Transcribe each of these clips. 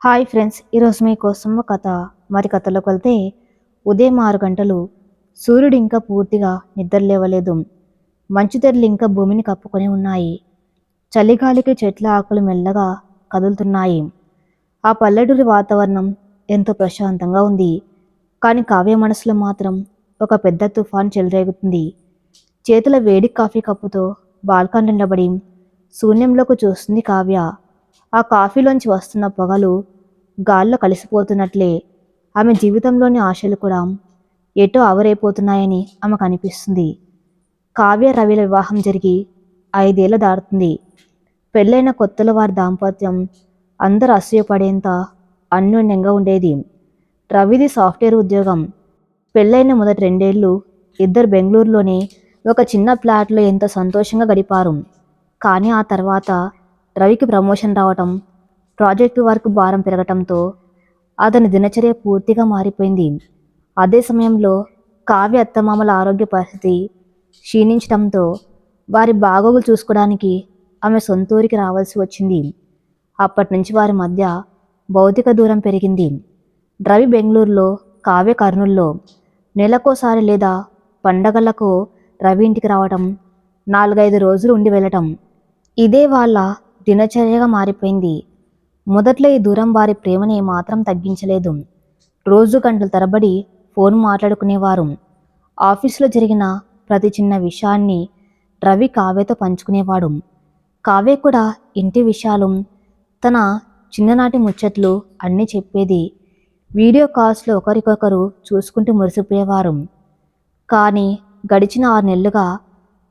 Hi friends, ఈరోజు మీకోసం ఒక కథ. మరి కథలోకి వెళ్తే, ఉదయం 6 గంటలు. సూర్యుడు ఇంకా పూర్తిగా నిద్ర లేవలేదు. మంచు తెరలు ఇంకా భూమిని కప్పుకొని ఉన్నాయి. చలిగాలికి చెట్ల ఆకులు మెల్లగా కదులుతున్నాయి. ఆ పల్లెటూరి వాతావరణం ఎంతో ప్రశాంతంగా ఉంది. కానీ కావ్య మనసులో మాత్రం ఒక పెద్ద తుఫాన్ చెలరేగుతుంది. చేతుల వేడి కాఫీ కప్పుతో బాల్కన్ నిలబడి శూన్యంలోకి చూస్తుంది కావ్య. ఆ కాఫీలోంచి వస్తున్న పొగలు గాల్లో కలిసిపోతున్నట్లే ఆమె జీవితంలోని ఆశలు కూడా ఎటో ఆవిరైపోతున్నాయని ఆమెకు అనిపిస్తుంది. కావ్య రవిల వివాహం జరిగి 5 ఏళ్లు దాటుతుంది. పెళ్ళైన కొత్తలో వారి దాంపత్యం అందరూ అసూయపడేంత అన్యోన్యంగా ఉండేది. రవిది సాఫ్ట్వేర్ ఉద్యోగం. పెళ్ళైన మొదటి 2 ఏళ్లు ఇద్దరు బెంగళూరులోనే ఒక చిన్న ఫ్లాట్లో ఎంతో సంతోషంగా గడిపారు. కానీ ఆ తర్వాత రవికి ప్రమోషన్ రావటం, ప్రాజెక్టు వర్క్ భారం పెరగటంతో అతని దినచర్య పూర్తిగా మారిపోయింది. అదే సమయంలో కావ్య అత్తమామల ఆరోగ్య పరిస్థితి క్షీణించడంతో వారి బాగోగులు చూసుకోవడానికి ఆమె సొంతూరికి రావాల్సి వచ్చింది. అప్పటి నుంచి వారి మధ్య భౌతిక దూరం పెరిగింది. రవి బెంగళూరులో, కావ్య కర్నూల్లో. నెలకోసారి లేదా పండగలకు రవి ఇంటికి రావటం, 4-5 రోజులు ఉండి వెళ్ళటం, ఇదే వాళ్ళ దినచర్యగా మారిపోయింది. మొదట్లో ఈ దూరం వారి ప్రేమని మాత్రం తగ్గించలేదు. రోజు గంటల తరబడి ఫోన్ మాట్లాడుకునేవారు. ఆఫీసులో జరిగిన ప్రతి చిన్న విషయాన్ని రవి కావ్యతో పంచుకునేవాడు. కావ్య కూడా ఇంటి విషయాలు, తన చిన్ననాటి ముచ్చట్లు అన్నీ చెప్పేది. వీడియో కాల్స్లో ఒకరికొకరు చూసుకుంటూ మురిసిపోయేవారు. కానీ గడిచిన 6 నెలలుగా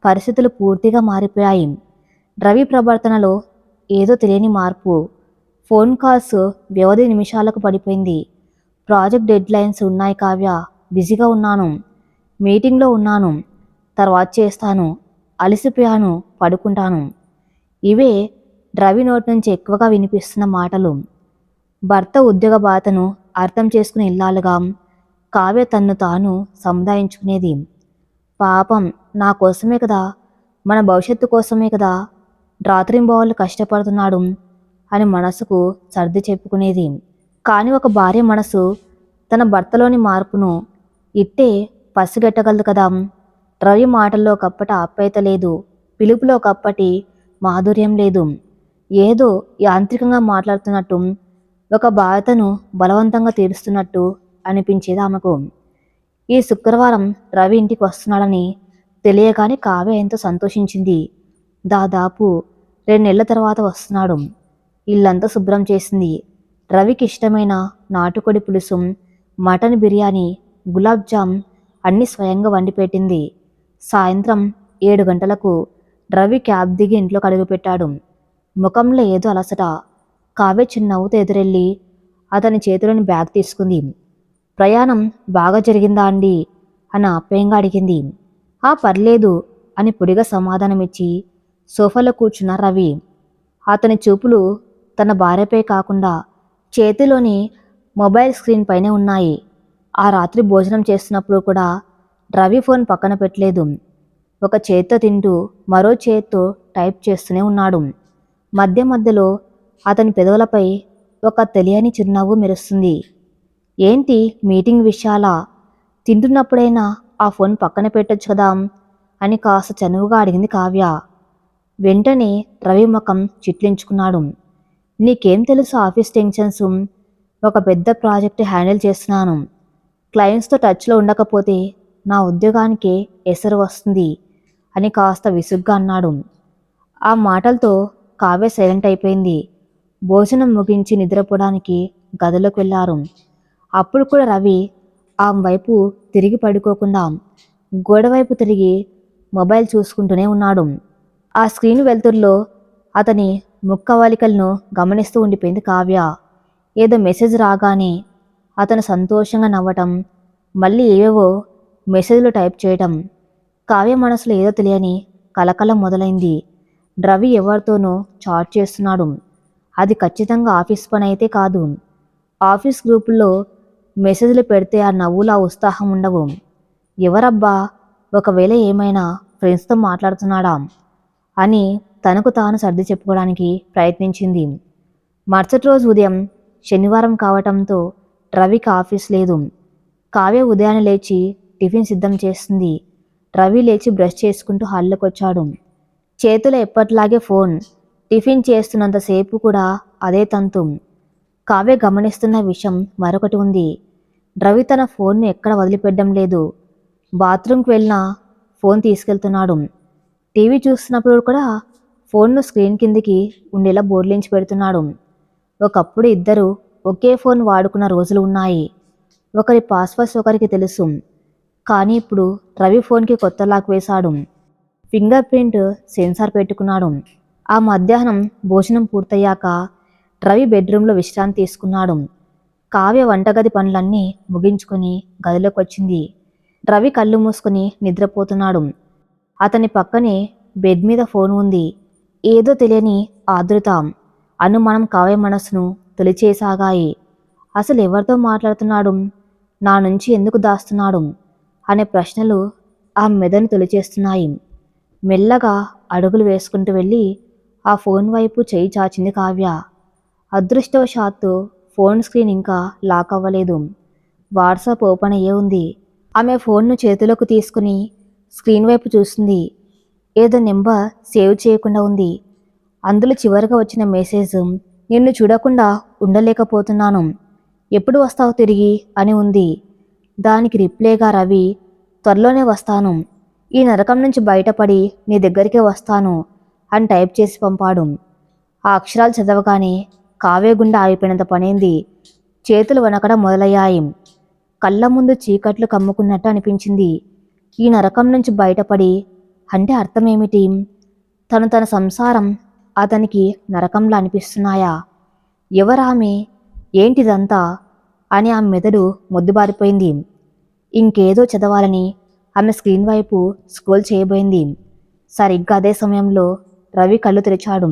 పరిస్థితులు పూర్తిగా మారిపోయాయి. రవి ప్రవర్తనలో ఏదో తెలియని మార్పు. ఫోన్ కాల్స్ వ్యవధి నిమిషాలకు పడిపోయింది. ప్రాజెక్ట్ డెడ్ లైన్స్ ఉన్నాయి కావ్య, బిజీగా ఉన్నాను, మీటింగ్లో ఉన్నాను, తర్వాత చేస్తాను, అలసిపోయాను, పడుకుంటాను. ఇవే రవి నోటి నుంచి ఎక్కువగా వినిపిస్తున్న మాటలు. భర్త ఉద్యోగ బాధను అర్థం చేసుకునే ఇల్లాలుగా కావ్య తన్ను తాను సముదాయించుకునేది. పాపం, నా కోసమే కదా, మన భవిష్యత్తు కోసమే కదా రాత్రింబవళ్ళు కష్టపడుతున్నాడు అని మనసుకు సర్ది చెప్పుకునేది. కానీ ఒక భార్య మనసు తన భర్తలోని మార్పును ఇట్టే పసిగట్టగలదు కదా. రవి మాటల్లో ఒకప్పటి ఆప్యాయత లేదు, పిలుపులో ఒకప్పటి మాధుర్యం లేదు. ఏదో యాంత్రికంగా మాట్లాడుతున్నట్టు, ఒక బాధ్యతను బలవంతంగా తీరుస్తున్నట్టు అనిపించేది ఆమెకు. ఈ శుక్రవారం రవి ఇంటికి వస్తున్నాడని తెలియగానే కావ్య ఎంతో సంతోషించింది. దాదాపు 2 నెలల తర్వాత వస్తున్నాడు. ఇల్లంతా శుభ్రం చేసింది. రవికి ఇష్టమైన నాటుకోడి పులుసు, మటన్ బిర్యానీ, గులాబ్ జామ్ అన్నీ స్వయంగా వండి పెట్టింది. సాయంత్రం 7 గంటలకు రవి క్యాబ్ దిగి ఇంట్లోకి అడుగుపెట్టాడు. ముఖంలో ఏదో అలసట. కావ్య చిరునవ్వుతో ఎదురెళ్ళి అతని చేతిలోని బ్యాగ్ తీసుకుంది. ప్రయాణం బాగా జరిగిందా అండి అని ఆప్యాయంగా అడిగింది. పర్లేదు అని పొడిగా సమాధానమిచ్చి సోఫాలో కూర్చున్న రవి. అతని చూపులు తన భార్యపై కాకుండా చేతిలోని మొబైల్ స్క్రీన్ పైనే ఉన్నాయి. ఆ రాత్రి భోజనం చేస్తున్నప్పుడు కూడా రవి ఫోన్ పక్కన పెట్టలేదు. ఒక చేత్తో తింటూ మరో చేత్తో టైప్ చేస్తూనే ఉన్నాడు. మధ్య మధ్యలో అతని పెదవులపై ఒక తెలియని చిరునవ్వు మెరుస్తుంది. ఏంటి మీటింగ్ విషయాలా? తింటున్నప్పుడైనా ఆ ఫోన్ పక్కన పెట్టొచ్చు కదా అని కాస్త చనువుగా అడిగింది కావ్య. వెంటనే రవి ముఖం చిట్లించుకున్నాడు. నీకేం తెలుసు ఆఫీస్ టెన్షన్స్? ఒక పెద్ద ప్రాజెక్ట్ హ్యాండిల్ చేస్తున్నాను. క్లయింట్స్తో టచ్లో ఉండకపోతే నా ఉద్యోగానికే ఎసరు వస్తుంది అని కాస్త విసుగ్గా అన్నాడు. ఆ మాటలతో కావ్య సైలెంట్ అయిపోయింది. భోజనం ముగించి నిద్రపోవడానికి గదిలోకి వెళ్ళారు. అప్పుడు కూడా రవి ఆమె వైపు తిరిగి పడుకోకుండా గోడవైపు తిరిగి మొబైల్ చూసుకుంటూనే ఉన్నాడు. ఆ స్క్రీన్ వెలుతురులో అతని ముక్కవలికలను గమనిస్తూ ఉండిపోయింది కావ్య. ఏదో మెసేజ్ రాగానే అతను సంతోషంగా నవ్వటం, మళ్ళీ ఏవేవో మెసేజ్లు టైప్ చేయటం. కావ్య మనసులో ఏదో తెలియని కలకలం మొదలైంది. రవి ఎవరితోనో చాట్ చేస్తున్నాడు. అది ఖచ్చితంగా ఆఫీస్ పని అయితే కాదు. ఆఫీస్ గ్రూపుల్లో మెసేజ్లు పెడితే ఆ నవ్వులు, ఆ ఉత్సాహం ఉండవు. ఎవరబ్బా, ఒకవేళ ఏమైనా ఫ్రెండ్స్తో మాట్లాడుతున్నాడా అని తనకు తాను సర్ది చెప్పుకోవడానికి ప్రయత్నించింది. మరుసటి రోజు ఉదయం శనివారం కావటంతో రవికి ఆఫీస్ లేదు. కావ్య ఉదయాన్నే లేచి టిఫిన్ సిద్ధం చేస్తుంది. రవి లేచి బ్రష్ చేసుకుంటూ హాల్లోకి వచ్చాడు. చేతిలో ఎప్పట్లాగే ఫోన్. టిఫిన్ చేస్తున్నంతసేపు కూడా అదే తంతు. కావ్య గమనిస్తున్న విషయం మరొకటి ఉంది. రవి తన ఫోన్ను ఎక్కడ వదిలిపెట్టడం లేదు. బాత్రూంకి వెళ్ళినా ఫోన్ తీసుకెళ్తున్నాడు. టీవీ చూస్తున్నప్పుడు కూడా ఫోన్ను స్క్రీన్ కిందికి ఉండేలా బోర్లించి పెడుతున్నాడు. ఒకప్పుడు ఇద్దరు ఒకే ఫోన్ వాడుకున్న రోజులు ఉన్నాయి. ఒకరి పాస్వర్డ్స్ ఒకరికి తెలుసు. కానీ ఇప్పుడు రవి ఫోన్కి కొత్త లాక్ వేశాడు. ఫింగర్ ప్రింట్ సెన్సార్ పెట్టుకున్నాడు. ఆ మధ్యాహ్నం భోజనం పూర్తయ్యాక రవి బెడ్రూమ్లో విశ్రాంతి తీసుకున్నాడు. కావ్య వంటగది పనులన్నీ ముగించుకొని గదిలోకి వచ్చింది. రవి కళ్ళు మూసుకొని నిద్రపోతున్నాడు. అతని పక్కనే బెడ్ మీద ఫోన్ ఉంది. ఏదో తెలియని ఆతృత, అనుమానం కావ్య మనసును తొలిచేసాగాయి. అసలు ఎవరితో మాట్లాడుతున్నాడు, నా నుంచి ఎందుకు దాస్తున్నాడు అనే ప్రశ్నలు ఆ మెదడును తొలిచేస్తున్నాయి. మెల్లగా అడుగులు వేసుకుంటూ వెళ్ళి ఆ ఫోన్ వైపు చేయి చాచింది కావ్య. అదృష్టవశాత్తు ఫోన్ స్క్రీన్ ఇంకా లాక్ అవ్వలేదు. వాట్సాప్ ఓపెన్ అయ్యే ఉంది. ఆమె ఫోన్ను చేతిలోకి తీసుకుని స్క్రీన్ వైపు చూసింది. ఏదో నెంబర్ సేవ్ చేయకుండా ఉంది. అందులో చివరిగా వచ్చిన మెసేజ్, నిన్ను చూడకుండా ఉండలేకపోతున్నాను, ఎప్పుడు వస్తావు తిరిగి అని ఉంది. దానికి రిప్లైగా రవి, త్వరలోనే వస్తాను, ఈ నరకం నుంచి బయటపడి నీ దగ్గరికే వస్తాను అని టైప్ చేసి పంపాడు. ఆ అక్షరాలు చదవగానే కావ్య గుండె ఆగిపోయినంత పనైంది. చేతులు వణకడం మొదలయ్యాయి. కళ్ళ ముందు చీకట్లు కమ్ముకున్నట్టు అనిపించింది. ఈ నరకం నుంచి బయటపడి అంటే అర్థమేమిటి? తన సంసారం అతనికి నరకంలా అనిపిస్తున్నాయా? ఎవరామె? ఏంటిదంతా అని ఆమె మెదడు మొద్దుబారిపోయింది. ఇంకేదో చదవాలని ఆమె స్క్రీన్ వైపు స్క్రోల్ చేయబోయింది. సరిగ్గా అదే సమయంలో రవి కళ్ళు తెరిచాడు.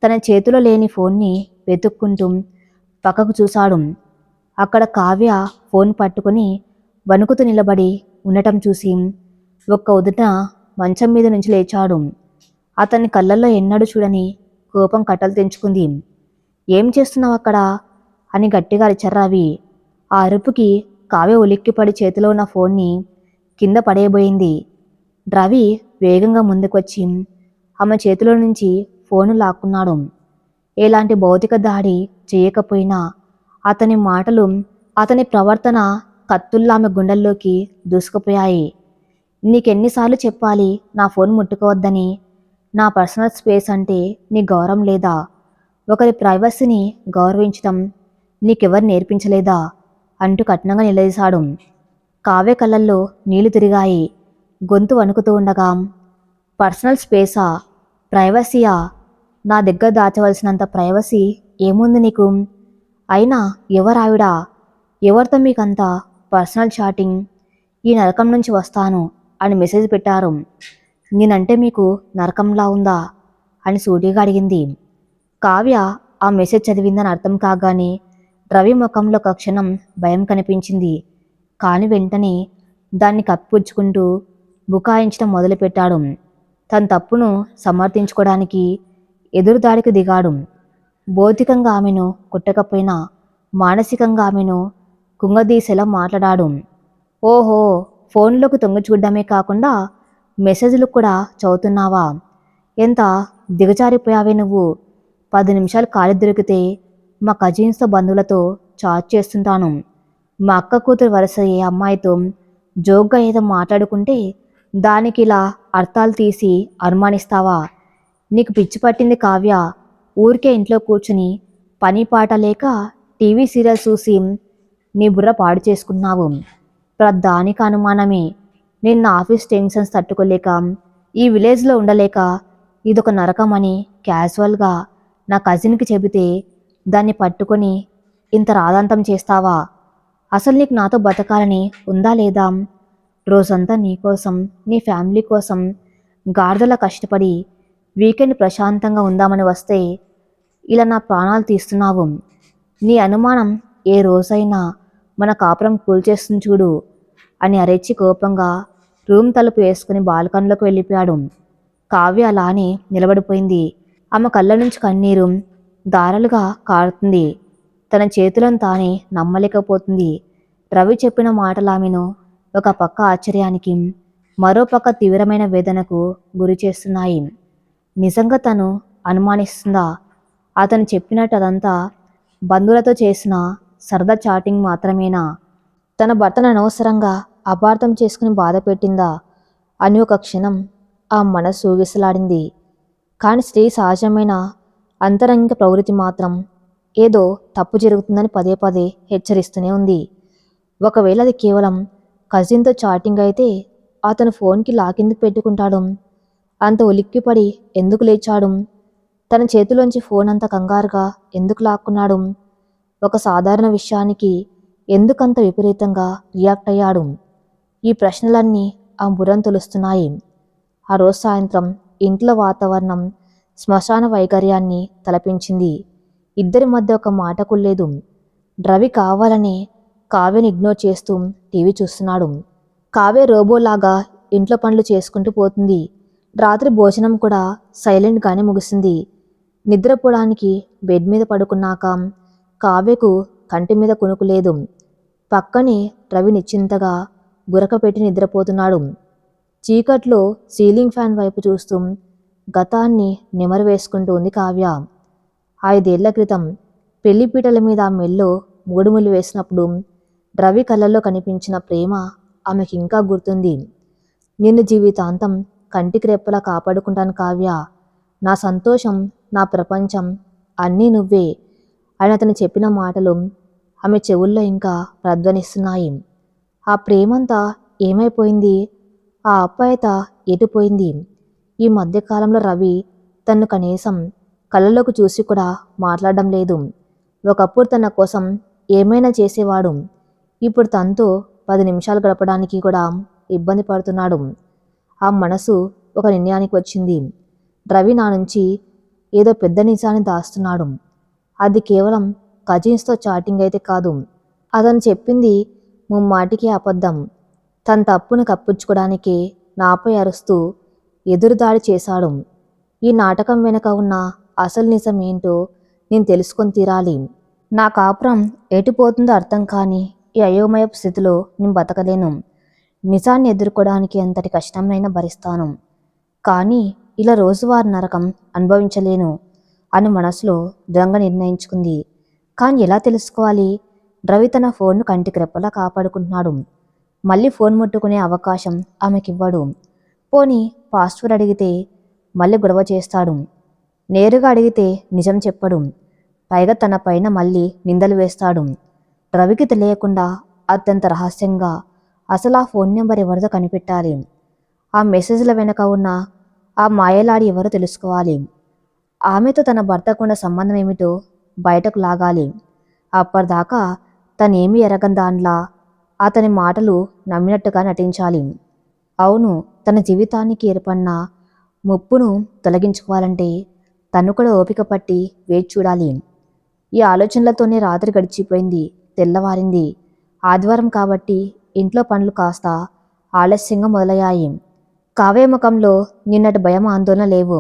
తన చేతిలో లేని ఫోన్ని వెతుక్కుంటూ పక్కకు చూశాడు. అక్కడ కావ్య ఫోన్ పట్టుకుని వణుకుతూ నిలబడి ఉండటం చూసి ఒక్క ఉదుట మంచం మీద నుంచి లేచాడు. అతని కళ్ళల్లో ఎన్నడూ చూడని కోపం కట్టలు తెంచుకుంది. ఏం చేస్తున్నావు అక్కడ అని గట్టిగా అరిచారు రవి. ఆ అరుపుకి కావ్య ఉలిక్కిపడి చేతిలో ఉన్న ఫోన్ని కింద పడేయబోయింది. రవి వేగంగా ముందుకొచ్చి ఆమె చేతిలో నుంచి ఫోను లాక్కున్నాడు. ఎలాంటి భౌతిక దాడి చేయకపోయినా అతని మాటలు, అతని ప్రవర్తన కత్తుల్లా ఆమె గుండెల్లోకి దూసుకుపోయాయి. నీకెన్నిసార్లు చెప్పాలి నా ఫోన్ ముట్టుకోవద్దని? నా పర్సనల్ స్పేస్ అంటే నీ గౌరవం లేదా? ఒకరి ప్రైవసీని గౌరవించడం నీకెవరు నేర్పించలేదా అంటూ కఠినంగా నిలదీశాడు. కావ్య కళ్ళల్లో నీళ్లు తిరిగాయి. గొంతు వణుకుతూ ఉండగా, పర్సనల్ స్పేసా? ప్రైవసీయా? నా దగ్గర దాచవలసినంత ప్రైవసీ ఏముంది నీకు? అయినా ఎవరావిడా? ఎవరితో మీకంత పర్సనల్ చాటింగ్? ఈ నరకం నుంచి వస్తాను అని మెసేజ్ పెట్టారు. నేనంటే మీకు నరకంలా ఉందా అని సూటిగా అడిగింది. కావ్య ఆ మెసేజ్ చదివిందని అర్థం కాగానే రవి ముఖంలో ఒక క్షణం భయం కనిపించింది. కాని వెంటనే దాన్ని కప్పిపుచ్చుకుంటూ బుకాయించడం మొదలుపెట్టాడు. తన తప్పును సమర్థించుకోవడానికి ఎదురుదాడికి దిగాడు. భౌతికంగా ఆమెను కొట్టకపోయినా మానసికంగా ఆమెను కుంగదీసేలా మాట్లాడాడు. ఓహో, ఫోన్లోకి తొంగి చూడడమే కాకుండా మెసేజ్లు కూడా చదువుతున్నావా? ఎంత దిగజారిపోయావే నువ్వు. 10 నిమిషాలు ఖాళీ దొరికితే మా కజిన్స్తో బంధువులతో చాట్ చేస్తుంటాను. మా అక్క కూతురు వరుసయ్యే అమ్మాయితో జోక్గా ఏదో మాట్లాడుకుంటే దానికి ఇలా అర్థాలు తీసి అనుమానిస్తావా? నీకు పిచ్చి పట్టింది కావ్య. ఊరికే ఇంట్లో కూర్చుని పని పాట లేక టీవీ సీరియల్ చూసి నీ బుర్ర పాడు చేసుకున్నావు. ప్రధానికి అనుమానమే. నేను నా ఆఫీస్ టెన్షన్స్ తట్టుకోలేక, ఈ విలేజ్లో ఉండలేక ఇదొక నరకం అని క్యాజువల్గా నా కజిన్కి చెబితే దాన్ని పట్టుకొని ఇంత రాదాంతం చేస్తావా? అసలు నీకు నాతో బతకాలని ఉందా లేదా? రోజంతా నీకోసం, నీ ఫ్యామిలీ కోసం గాడిదలా కష్టపడి వీకెండ్ ప్రశాంతంగా ఉందామని వస్తే ఇలా నా ప్రాణాలు తీస్తున్నావు. నీ అనుమానం ఏ రోజైనా మన కాపురం కూల్చేస్తుంది చూడు అని అరెచ్చి కోపంగా రూమ్ తలుపు వేసుకుని బాల్కనీలోకి వెళ్ళిపోయాడు. కావ్య అలానే నిలబడిపోయింది. ఆమె కళ్ళ నుంచి కన్నీరు దారాలుగా కారుతుంది. తన చేతులను తానే నమ్మలేకపోతుంది. రవి చెప్పిన మాటలు ఆమెను ఒక పక్క ఆశ్చర్యానికి, మరో పక్క తీవ్రమైన వేదనకు గురి చేస్తున్నాయి. నిజంగా తను అనుమానిస్తుందా? అతను చెప్పినట్టు అదంతా బంధువులతో చేసిన సరదా చాటింగ్ మాత్రమేనా? తన భర్తను అనవసరంగా అపార్థం చేసుకుని బాధ పెట్టిందా అని ఒక క్షణం ఆ మనసు ఊగిసలాడింది. కానీ స్త్రీ సహజమైన అంతరంగిక ప్రవృత్తి మాత్రం ఏదో తప్పు జరుగుతుందని పదే పదే హెచ్చరిస్తూనే ఉంది. ఒకవేళ అది కేవలం కజిన్తో చాటింగ్ అయితే అతను ఫోన్కి లాకెందుకు పెట్టుకుంటాడు? అంత ఉలిక్కిపడి ఎందుకు లేచాడు? తన చేతిలోంచి ఫోన్ అంత కంగారుగా ఎందుకు లాక్కున్నాడు? ఒక సాధారణ విషయానికి ఎందుకంత విపరీతంగా రియాక్ట్ అయ్యాడు? ఈ ప్రశ్నలన్నీ ఆ బుర్రను తొలుస్తున్నాయి. ఆ రోజు సాయంత్రం ఇంట్లో వాతావరణం శ్మశాన వైకర్యాన్ని తలపించింది. ఇద్దరి మధ్య ఒక మాట కుల్లేదు. రవి కావాలనే కావ్యని ఇగ్నోర్ చేస్తూ టీవీ చూస్తున్నాడు. కావ్య రోబోలాగా ఇంట్లో పనులు చేసుకుంటూ పోతుంది. రాత్రి భోజనం కూడా సైలెంట్గానే ముగిసింది. నిద్రపోవడానికి బెడ్ మీద పడుకున్నాక కావ్యకు కంటి మీద కునుకు లేదు. పక్కనే రవి నిశ్చింతగా గురక పెట్టి నిద్రపోతున్నాడు. చీకట్లో సీలింగ్ ఫ్యాన్ వైపు చూస్తూ గతాన్ని నెమరు వేసుకుంటూ ఉంది కావ్య. 5 ఏళ్ల క్రితం పెళ్లిపీటల మీద ఆ మెల్లో మూడుములు వేసినప్పుడు రవి కళ్ళల్లో కనిపించిన ప్రేమ ఆమెకి ఇంకా గుర్తుంది. నిన్ను జీవితాంతం కంటికి రెప్పలా కాపాడుకుంటాను కావ్య, నా సంతోషం, నా ప్రపంచం అన్నీ నువ్వే అని అతను చెప్పిన మాటలు ఆమె చెవుల్లో ఇంకా ప్రధ్వనిస్తున్నాయి. ఆ ప్రేమంతా ఏమైపోయింది? ఆ అప్యాయత ఎటుపోయింది? ఈ మధ్యకాలంలో రవి తన్ను కనీసం కళ్ళలోకి చూసి కూడా మాట్లాడడం లేదు. ఒకప్పుడు తన కోసం ఏమైనా చేసేవాడు. ఇప్పుడు తనతో 10 నిమిషాలు గడపడానికి కూడా ఇబ్బంది పడుతున్నాడు. ఆ మనసు ఒక నిర్ణయానికి వచ్చింది. రవి నా నుంచి ఏదో పెద్ద నిజాన్ని దాస్తున్నాడు. అది కేవలం కజిన్స్తో చాటింగ్ అయితే కాదు. అతను చెప్పింది ముమ్మాటికి అబద్ధం. తన తప్పును కప్పించుకోవడానికి నాపై అరుస్తూ ఎదురుదాడి చేశాడు. ఈ నాటకం వెనుక ఉన్న అసలు నిజం ఏంటో నేను తెలుసుకొని తీరాలి. నా కాపురం ఎటుపోతుందో అర్థం కాని ఈ అయోమయపు స్థితిలో నేను బతకలేను. నిజాన్ని ఎదుర్కోవడానికి ఎంతటి కష్టమైనా భరిస్తాను, కానీ ఇలా రోజువారీ నరకం అనుభవించలేను అని మనసులో దృఢంగా నిర్ణయించుకుంది. కానీ ఎలా తెలుసుకోవాలి? రవి తన ఫోన్ను కంటికి రెప్పలా కాపాడుకుంటున్నాడు. మళ్ళీ ఫోన్ ముట్టుకునే అవకాశం ఆమెకివ్వడు. పోనీ పాస్వర్డ్ అడిగితే మళ్ళీ గొడవ చేస్తాడు. నేరుగా అడిగితే నిజం చెప్పడు. పైగా తన పైన మళ్ళీ నిందలు వేస్తాడు. రవికి తెలియకుండా అత్యంత రహస్యంగా అసలు ఆ ఫోన్ నెంబర్ ఎవరిదో కనిపెట్టాలి. ఆ మెసేజ్ల వెనక ఉన్న ఆ మాయలాడి ఎవరో తెలుసుకోవాలి. ఆమెతో తన భర్తకున్న సంబంధం ఏమిటో బయటకు లాగాలి. అప్పటిదాకా తనేమీ ఎరగని దానిలా అతని మాటలు నమ్మినట్టుగా నటించాలి. అవును, తన జీవితానికి ఏర్పడిన ముప్పును తొలగించుకోవాలంటే తను కూడా ఓపిక పట్టి వేచి చూడాలి. ఈ ఆలోచనలతోనే రాత్రి గడిచిపోయింది. తెల్లవారింది. ఆదివారం కాబట్టి ఇంట్లో పనులు కాస్త ఆలస్యంగా మొదలయ్యాయి. కావ్య ముఖంలో నిన్నటి భయం, ఆందోళన లేవు.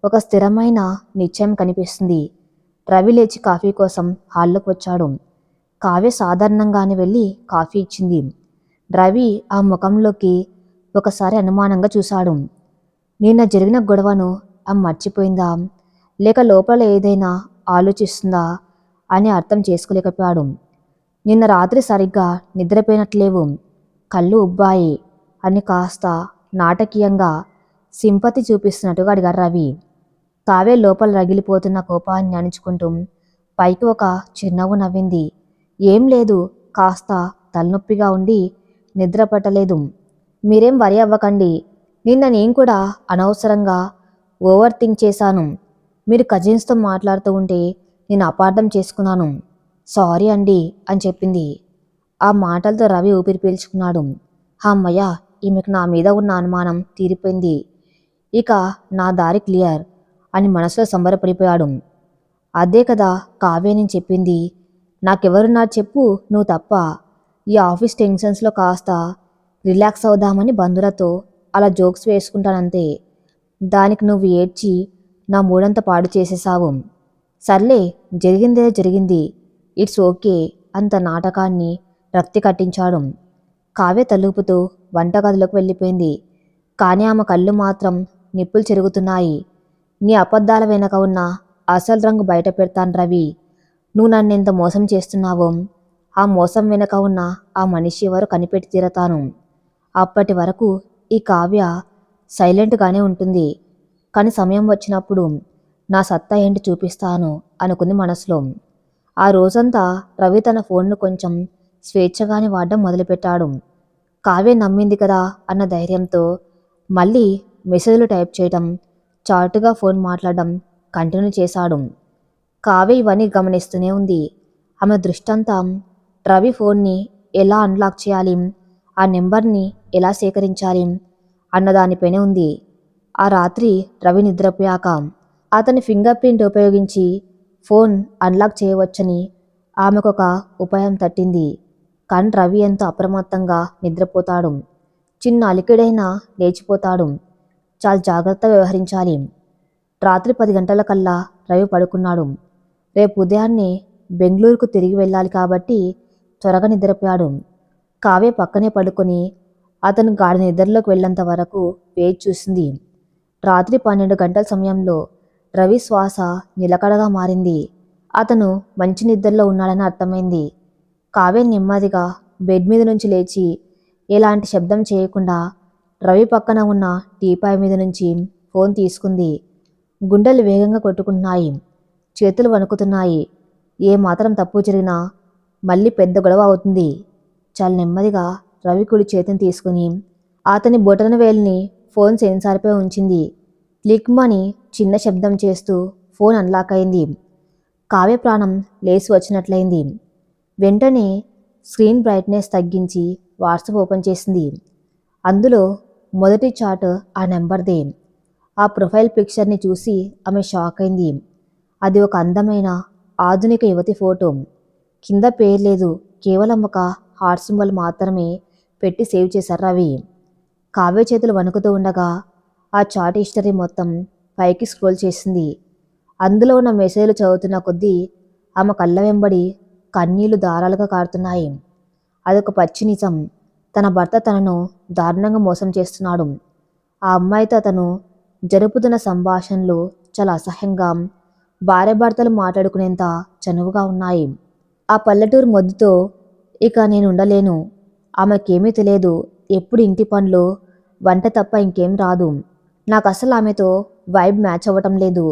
ఒక స్థిరమైన నిశ్చయం కనిపిస్తుంది. రవి లేచి కాఫీ కోసం హాల్లోకి వచ్చాడు. కావ్య సాధారణంగానే వెళ్ళి కాఫీ ఇచ్చింది. రవి ఆ ముఖంలోకి ఒకసారి అనుమానంగా చూశాడు. నిన్న జరిగిన గొడవను ఆమె మర్చిపోయిందా, లేక లోపల ఏదైనా ఆలోచిస్తుందా అని అర్థం చేసుకోలేకపోయాడు. నిన్న రాత్రి సరిగ్గా నిద్రపోయినట్లేవు, కళ్ళు ఉబ్బాయి అని కాస్త నాటకీయంగా సింపతి చూపిస్తున్నట్టుగా అడిగారు రవి. కావ్య లోపల రగిలిపోతున్న కోపాన్ని అణుచుకుంటూ పైకి ఒక చిరునవ్వు నవ్వింది. ఏం లేదు, కాస్త తలనొప్పిగా ఉండి నిద్ర పట్టలేదు. మీరేం వరి అవ్వకండి. నిన్న నేను కూడా అనవసరంగా ఓవర్ థింక్ చేశాను. మీరు కజిన్స్తో మాట్లాడుతూ ఉంటే నేను అపార్థం చేసుకున్నాను. సారీ అండి అని చెప్పింది. ఆ మాటలతో రవి ఊపిరి పీల్చుకున్నాడు. అమ్మయ్య, ఈమెకు నా మీద ఉన్న అనుమానం తీరిపోయింది. ఇక నా దారి క్లియర్ అని మనసులో సంబరపడిపోయాడు. అదే కదా కావ్య నేను చెప్పింది. నాకెవరున్నారు చెప్పు, నువ్వు తప్ప. ఈ ఆఫీస్ టెన్షన్స్లో కాస్త రిలాక్స్ అవుదామని బంధువులతో అలా జోక్స్ వేసుకుంటానంతే. దానికి నువ్వు ఏడ్చి నా మూడంతా పాడు చేసేసావు. సర్లే, జరిగిందే జరిగింది. ఇట్స్ ఓకే అంత నాటకాన్ని రక్తి కట్టించాడు. కావ్య తలుపుతూ వంటగదిలోకి వెళ్ళిపోయింది. కానీ ఆమె కళ్ళు మాత్రం నిప్పులు చెరుగుతున్నాయి. నీ అబద్ధాల వెనక ఉన్న అసలు రంగు బయట పెడతాను రవి. నువ్వు నన్నెంత మోసం చేస్తున్నావో ఆ మోసం వెనక ఉన్న ఆ మనిషి ఎవరు కనిపెట్టి తీరతాను. అప్పటి వరకు ఈ కావ్య సైలెంట్గానే ఉంటుంది. కానీ సమయం వచ్చినప్పుడు నా సత్తా ఏంటి చూపిస్తాను అనుకుంది మనసులో. ఆ రోజంతా రవి తన ఫోన్ను కొంచెం స్వేచ్ఛగానే వాడడం మొదలుపెట్టాడు. కావ్య నమ్మింది కదా అన్న ధైర్యంతో మళ్ళీ మెసేజ్లు టైప్ చేయడం, చాటుగా ఫోన్ మాట్లాడడం కంటిన్యూ చేశాడు. కావ్య ఇవన్నీ గమనిస్తూనే ఉంది. ఆమె దృష్టంతా రవి ఫోన్ని ఎలా అన్లాక్ చేయాలి, ఆ నెంబర్ని ఎలా సేకరించాలి అన్నదానిపైనే ఉంది. ఆ రాత్రి రవి నిద్రపోయాక అతని ఫింగర్ ప్రింట్ ఉపయోగించి ఫోన్ అన్లాక్ చేయవచ్చని ఆమెకొక ఉపాయం తట్టింది. కానీ రవి ఎంతో అప్రమత్తంగా నిద్రపోతాడు. చిన్న అలికిడైనా లేచిపోతాడు. చాలా జాగ్రత్తగా వ్యవహరించాలి. రాత్రి 10 గంటలకల్లా రవి పడుకున్నాడు. రేపు ఉదయాన్నే బెంగళూరుకు తిరిగి వెళ్ళాలి కాబట్టి త్వరగా నిద్రపోయాడు. కావ్య పక్కనే పడుకొని అతను గాఢ నిద్రలోకి వెళ్ళేంత వరకు వేచి చూసింది. రాత్రి 12 గంటల సమయంలో రవి శ్వాస నిలకడగా మారింది. అతను మంచి నిద్రలో ఉన్నాడని అర్థమైంది. కావ్య నెమ్మదిగా బెడ్ మీద నుంచి లేచి ఎలాంటి శబ్దం చేయకుండా రవి పక్కన ఉన్న టీపాయ్ మీద నుంచి ఫోన్ తీసుకుంది. గుండెలు వేగంగా కొట్టుకుంటున్నాయి. చేతులు వణుకుతున్నాయి. ఏ మాత్రం తప్పు జరిగినా మళ్ళీ పెద్ద గొడవ అవుతుంది. చాలా నెమ్మదిగా రవి కుడి చేతిని తీసుకుని అతని బొటన వేలిని ఫోన్ సెన్సార్పై ఉంచింది. క్లిక్ మని చిన్న శబ్దం చేస్తూ ఫోన్ అన్లాక్ అయింది. కావ్య ప్రాణం లేచి వచ్చినట్లయింది. వెంటనే స్క్రీన్ బ్రైట్నెస్ తగ్గించి వాట్సాప్ ఓపెన్ చేసింది. అందులో మొదటి చాట్ ఆ నెంబర్దే. ఆ ప్రొఫైల్ పిక్చర్ని చూసి ఆమె షాక్ అయింది. అది ఒక అందమైన ఆధునిక యువతి ఫోటో. కింద పేరు లేదు, కేవలం ఒక హార్ట్ సింబల్ మాత్రమే పెట్టి సేవ్ చేశారు రవి. కావ్య చేతులు వణుకుతూ ఉండగా ఆ చాట్ హిస్టరీ మొత్తం పైకి స్క్రోల్ చేసింది. అందులో ఉన్న మెసేజ్లు చదువుతున్న కొద్దీ ఆమె కళ్ళ వెంబడి కన్నీళ్లు ధారాలుగా కారుతున్నాయి. అదొక పచ్చి నిజం. తన భర్త తనను దారుణంగా మోసం చేస్తున్నాడు. ఆ అమ్మాయితో అతను జరుపుతున్న సంభాషణలు చాలా అసహ్యంగా, భార్యాభర్తలు మాట్లాడుకునేంత చనువుగా ఉన్నాయి. ఆ పల్లెటూరు మొద్దుతో ఇక నేను ఉండలేను. ఆమెకేమీ తెలియదు. ఎప్పుడు ఇంటి పనులు, వంట తప్ప ఇంకేం రాదు. నాకు అసలు ఆమెతో వైబ్ మ్యాచ్ అవ్వటం లేదు.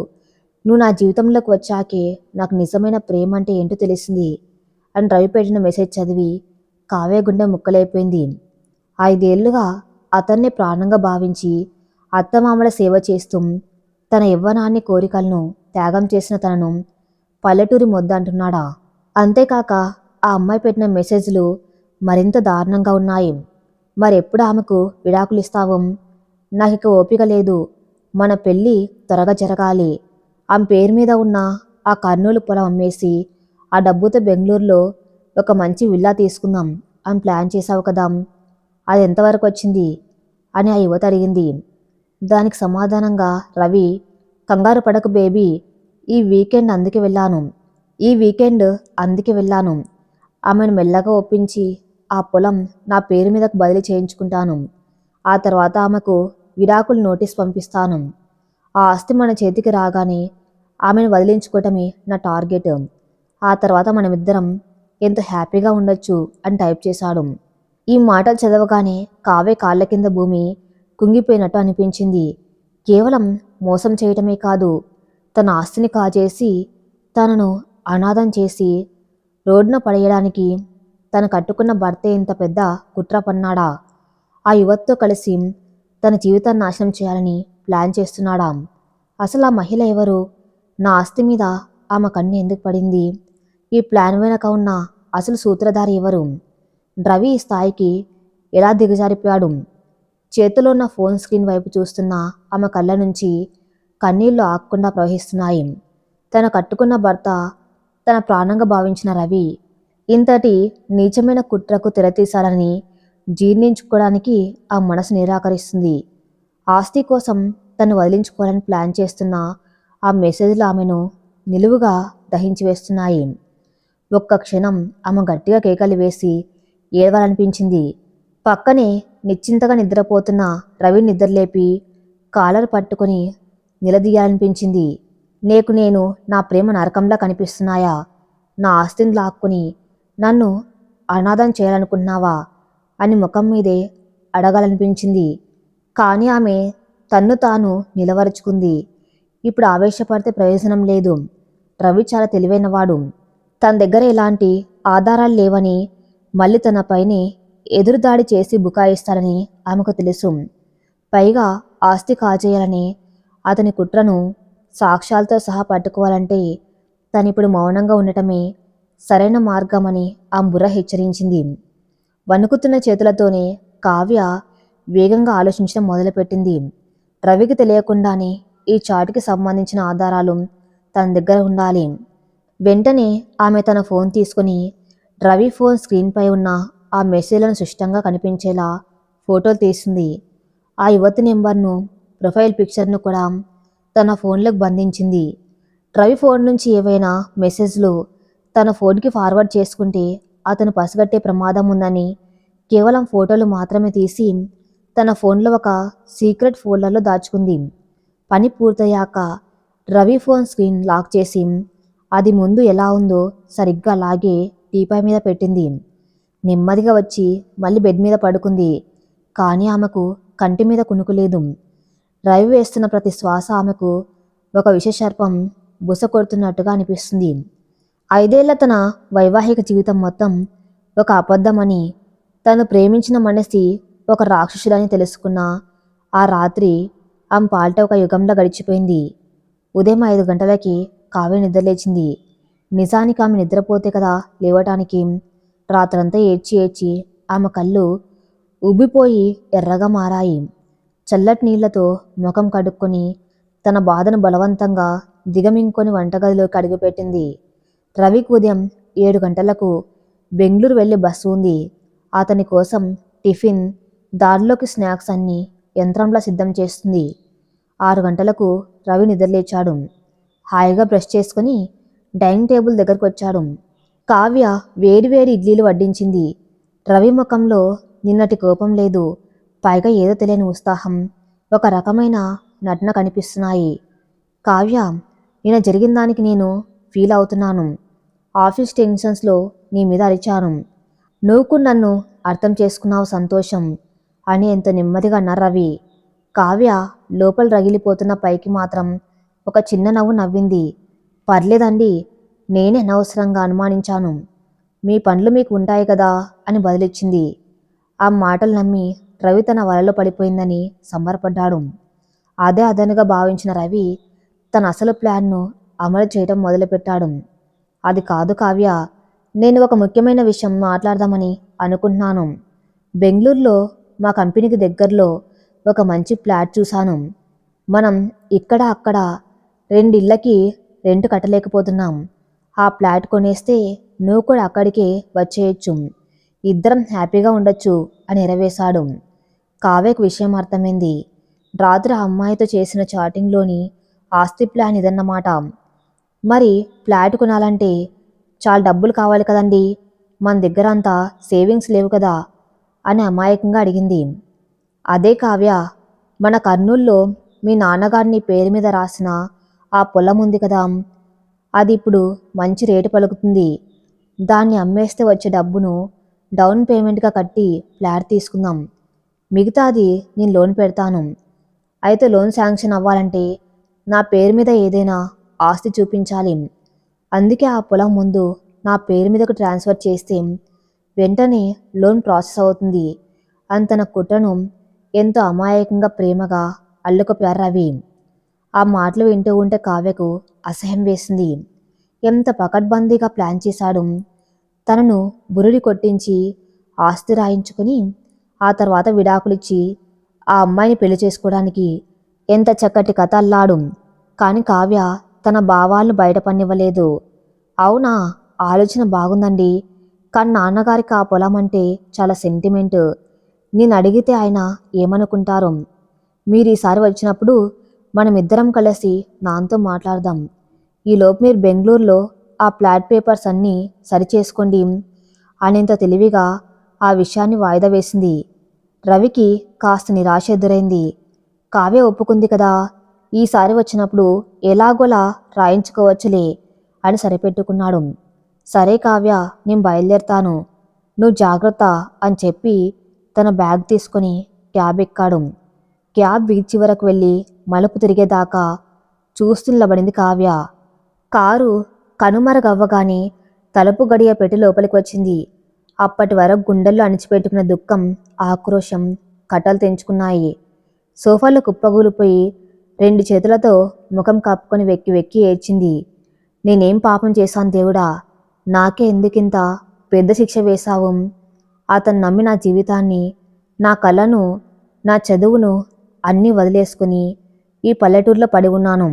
నువ్వు నా జీవితంలోకి వచ్చాకే నాకు నిజమైన ప్రేమ అంటే ఏంటో తెలిసింది అని రవి పెట్టిన మెసేజ్ చదివి కావ్య గుండె ముక్కలైపోయింది. 5 ఏళ్లుగా అతన్ని ప్రాణంగా భావించి అత్తమామల సేవ చేస్తూ తన యవ్వనాన్ని కోరికలను త్యాగం చేసిన తనను పల్లెటూరి మొద్దు అంటున్నాడా? అంతేకాక ఆ అమ్మాయి పెట్టిన మెసేజ్లు మరింత దారుణంగా ఉన్నాయి. మరెప్పుడు ఆమెకు విడాకులు ఇస్తావు? నాకిక ఓపిక లేదు. మన పెళ్ళి త్వరగా జరగాలి. ఆమె పేరు మీద ఉన్న ఆ కర్నూలు పొలం అమ్మేసి ఆ డబ్బుతో బెంగళూరులో ఒక మంచి విల్లా తీసుకుందాం అని ప్లాన్ చేశావు కదా, అది ఎంతవరకు వచ్చింది అని ఆ యువత అడిగింది. దానికి సమాధానంగా రవి, కంగారు పడకు బేబీ, ఈ వీకెండ్ అందుకే వెళ్ళాను. ఆమెను మెల్లగా ఒప్పించి ఆ పొలం నా పేరు మీదకు బదిలీ చేయించుకుంటాను. ఆ తర్వాత ఆమెకు విడాకులు నోటీస్ పంపిస్తాను. ఆ ఆస్తి మన చేతికి రాగానే ఆమెను వదిలించుకోవటమే నా టార్గెట్. ఆ తర్వాత మనమిద్దరం ఎంతో హ్యాపీగా ఉండొచ్చు అని టైప్ చేశాడు. ఈ మాటలు చదవగానే కావ్య కాళ్ళ కింద భూమి కుంగిపోయినట్టు అనిపించింది. కేవలం మోసం చేయటమే కాదు, తన ఆస్తిని కాజేసి తనను అనాథం చేసి రోడ్డున పడేయడానికి తను కట్టుకున్న భర్తే ఇంత పెద్ద కుట్ర పన్నాడా? ఆ యువతితో కలిసి తన జీవితాన్ని నాశనం చేయాలని ప్లాన్ చేస్తున్నాడా? అసలు ఆ మహిళ ఎవరు? నా ఆస్తి మీద ఆమె కన్ను ఎందుకు పడింది? ఈ ప్లాన్ వెనక ఉన్న అసలు సూత్రధారి ఎవరు? రవి ఈ స్థాయికి ఎలా దిగజారిపోయాడు? చేతిలో ఉన్న ఫోన్ స్క్రీన్ వైపు చూస్తున్న ఆమె కళ్ళ నుంచి కన్నీళ్లు ఆగకుండా ప్రవహిస్తున్నాయి. తన కట్టుకున్న భర్త, తన ప్రాణంగా భావించిన రవి ఇంతటి నీచమైన కుట్రకు తెరతీశాలని జీర్ణించుకోవడానికి ఆ మనసు నిరాకరిస్తుంది. ఆస్తి కోసం తను వదిలించుకోవాలని ప్లాన్ చేస్తున్న ఆ మెసేజ్లు ఆమెను నిలువుగా దహించి వేస్తున్నాయి. ఒక్క క్షణం ఆమె గట్టిగా కేకలు వేసి ఏడవాలనిపించింది. పక్కనే నిశ్చింతగా నిద్రపోతున్న రవి నిద్రలేపి కాలర్ పట్టుకుని నిలదీయాలనిపించింది. నేను నా ప్రేమ నరకంలా కనిపిస్తున్నాయా? నా ఆస్తిని లాక్కుని నన్ను అనాథం చేయాలనుకుంటున్నావా అని ముఖం మీదే అడగాలనిపించింది. కానీ ఆమె తన్ను తాను నిలవరుచుకుంది. ఇప్పుడు ఆవేశపడితే ప్రయోజనం లేదు. రవి చాలా తెలివైనవాడు. తన దగ్గర ఎలాంటి ఆధారాలు లేవని, మళ్ళీ తనపైనే ఎదురుదాడి చేసి బుకాయిస్తాడని ఆమెకు తెలుసు. పైగా ఆస్తి కాజేయాలని అతని కుట్రను సాక్ష్యాలతో సహా పట్టుకోవాలంటే తనిప్పుడు మౌనంగా ఉండటమే సరైన మార్గమని ఆ బుర్ర హెచ్చరించింది. వణుకుతున్న చేతులతోనే కావ్య వేగంగా ఆలోచించడం మొదలుపెట్టింది. రవికి తెలియకుండానే ఈ చాటుకి సంబంధించిన ఆధారాలు తన దగ్గర ఉండాలి. వెంటనే ఆమె తన ఫోన్ తీసుకుని రవి ఫోన్ స్క్రీన్పై ఉన్న ఆ మెసేజ్లను స్పష్టంగా కనిపించేలా ఫోటోలు తీసింది. ఆ యువతి నెంబర్ను, ప్రొఫైల్ పిక్చర్ను కూడా తన ఫోన్లోకి బంధించింది. రవి ఫోన్ నుంచి ఏవైనా మెసేజ్లు తన ఫోన్కి ఫార్వర్డ్ చేసుకుంటే అతను పసిగట్టే ప్రమాదం ఉందని కేవలం ఫోటోలు మాత్రమే తీసి తన ఫోన్లో ఒక సీక్రెట్ ఫోల్డర్లో దాచుకుంది. పని పూర్తయ్యాక రవి ఫోన్ స్క్రీన్ లాక్ చేసి అది ముందు ఎలా ఉందో సరిగ్గా అలాగే టీపాయ్ మీద పెట్టింది. నెమ్మదిగా వచ్చి మళ్ళీ బెడ్ మీద పడుకుంది. కానీ ఆమెకు కంటి మీద కునుకు లేదు. రవి వేస్తున్న ప్రతి శ్వాస ఆమెకు ఒక విషసర్పం బుస కొడుతున్నట్టుగా అనిపిస్తుంది. 5 ఏళ్ల తన వైవాహిక జీవితం మొత్తం ఒక అబద్ధమని, తను ప్రేమించిన మనిషి ఒక రాక్షసుడని తెలుసుకున్న ఆ రాత్రి ఆమె పాలిట ఒక యుగంలో గడిచిపోయింది. ఉదయం 5 గంటలకి కావ్య నిద్రలేచింది. నిజానికి ఆమె నిద్రపోతే కదా లేవటానికి. రాత్రంతా ఏడ్చి ఏడ్చి ఆమె కళ్ళు ఉబ్బిపోయి ఎర్రగా మారాయి. చల్లటి నీళ్లతో ముఖం కడుక్కొని తన బాధను బలవంతంగా దిగమింగుకొని వంటగదిలోకి అడుగుపెట్టింది. రవికి ఉదయం 7 గంటలకు బెంగళూరు వెళ్ళే బస్సు ఉంది. అతని కోసం టిఫిన్, దారిలోకి స్నాక్స్ అన్నీ యంత్రంలా సిద్ధం చేస్తుంది. 6 గంటలకు రవి నిద్రలేచాడు. హాయిగా బ్రష్ చేసుకుని డైనింగ్ టేబుల్ దగ్గరకు వచ్చాడు. కావ్య వేడివేడి ఇడ్లీలు వడ్డించింది. రవి ముఖంలో నిన్నటి కోపం లేదు. పైగా ఏదో తెలియని ఉత్సాహం, ఒక రకమైన నటన కనిపిస్తున్నాయి. కావ్య, నిన్న జరిగిన దానికి నేను ఫీల్ అవుతున్నాను. ఆఫీస్ టెన్షన్స్లో నీ మీద అరిచాను. నువ్వు నన్ను అర్థం చేసుకున్నావు, సంతోషం అని ఎంతో నెమ్మదిగా అన్నారు రవి. కావ్య లోపల రగిలిపోతున్న పైకి మాత్రం ఒక చిన్న నవ్వు నవ్వింది. పర్లేదండి, నేనే అనవసరంగా అనుమానించాను. మీ పనులు మీకు ఉంటాయి కదా అని బదులిచ్చింది. ఆ మాటలు నమ్మి రవి తన వలలో పడిపోయిందని సంబరపడ్డాడు. అదే అదనుగా భావించిన రవి తన అసలు ప్లాన్ను అమలు చేయడం మొదలుపెట్టాడు. అది కాదు కావ్య, నేను ఒక ముఖ్యమైన విషయం మాట్లాడదామని అనుకుంటున్నాను. బెంగళూరులో మా కంపెనీకి దగ్గరలో ఒక మంచి ఫ్లాట్ చూశాను. మనం ఇక్కడ అక్కడ 2 ఇళ్ళకి రెంట్ కట్టలేకపోతున్నాం. ఆ ఫ్లాట్ కొనేస్తే నువ్వు కూడా అక్కడికే వచ్చేయచ్చు. ఇద్దరం హ్యాపీగా ఉండొచ్చు అని ఎరవేశాడు. కావ్యకు విషయం అర్థమైంది. రాత్రి ఆ అమ్మాయితో చేసిన చాటింగ్లోని ఆస్తి ప్లాన్ ఇదన్నమాట. మరి ఫ్లాట్ కొనాలంటే చాలా డబ్బులు కావాలి కదండి, మన దగ్గర అంతా సేవింగ్స్ లేవు కదా అని అమాయకంగా అడిగింది. అదే కావ్య, మన కర్నూల్లో మీ నాన్నగారిని పేరు మీద రాసిన ఆ పొలం ఉంది కదా, అది ఇప్పుడు మంచి రేటు పలుకుతుంది. దాన్ని అమ్మేస్తే వచ్చే డబ్బును డౌన్ పేమెంట్గా కట్టి ఫ్లాట్ తీసుకుందాం. మిగతాది నేను లోన్ పెడతాను. అయితే లోన్ శాంక్షన్ అవ్వాలంటే నా పేరు మీద ఏదైనా ఆస్తి చూపించాలి. అందుకే ఆ పొలం ముందు నా పేరు మీదకు ట్రాన్స్ఫర్ చేస్తే వెంటనే లోన్ ప్రాసెస్ అవుతుంది అని తన కుట్రను ఎంతో అమాయకంగా ప్రేమగా అల్లుకుపోయారు రవి. ఆ మాటలు వింటూ ఉంటే కావ్యకు అసహ్యం వేసింది. ఎంత పకడ్బందీగా ప్లాన్ చేశాడు. తనను బురుడి కొట్టించి ఆస్తి రాయించుకుని ఆ తర్వాత విడాకులిచ్చి ఆ అమ్మాయిని పెళ్లి చేసుకోవడానికి ఎంత చక్కటి కథ అల్లాడు. కానీ కావ్య తన భావాలను బయటపడివ్వలేదు. అవునా, ఆలోచన బాగుందండి. కానీ నాన్నగారికి ఆ పొలం అంటే చాలా సెంటిమెంట్. నేను అడిగితే ఆయన ఏమనుకుంటారో. మీరు ఈసారి వచ్చినప్పుడు మనమిద్దరం కలిసి నాన్నతో మాట్లాడదాం. ఈలోపు మీరు బెంగళూరులో ఆ ప్లాట్ పేపర్స్ అన్నీ సరిచేసుకోండి అనేంత తెలివిగా ఆ విషయాన్ని వాయిదా వేసింది. రవికి కాస్త నిరాశ ఎదురైంది. కావ్య ఒప్పుకుంది కదా, ఈసారి వచ్చినప్పుడు ఎలాగోలా రాయించుకోవచ్చులే అని సరిపెట్టుకున్నాడు. సరే కావ్య, నేను బయలుదేరతాను, నువ్వు జాగ్రత్త అని చెప్పి తన బ్యాగ్ తీసుకొని క్యాబ్ ఎక్కాడు. క్యాబ్ బీచ్ చివరకు వెళ్ళి మలుపు తిరిగేదాకా చూస్తూ నిలబడింది కావ్య. కారు కనుమరుగవ్వగానే తలుపు గడియ పెట్టి లోపలికి వచ్చింది. అప్పటి వరకు గుండెల్లో అణిచిపెట్టుకున్న దుఃఖం, ఆక్రోశం కట్టలు తెంచుకున్నాయి. సోఫాలో కుప్పగూలిపోయి 2 చేతులతో ముఖం కప్పుకొని వెక్కి వెక్కి ఏడ్చింది. నేనేం పాపం చేశాను దేవుడా, నాకే ఎందుకింత పెద్ద శిక్ష వేశావు? అతను నమ్మి నా జీవితాన్ని, నా కళను, నా చదువును అన్నీ వదిలేసుకుని ఈ పల్లెటూరులో పడి ఉన్నాను.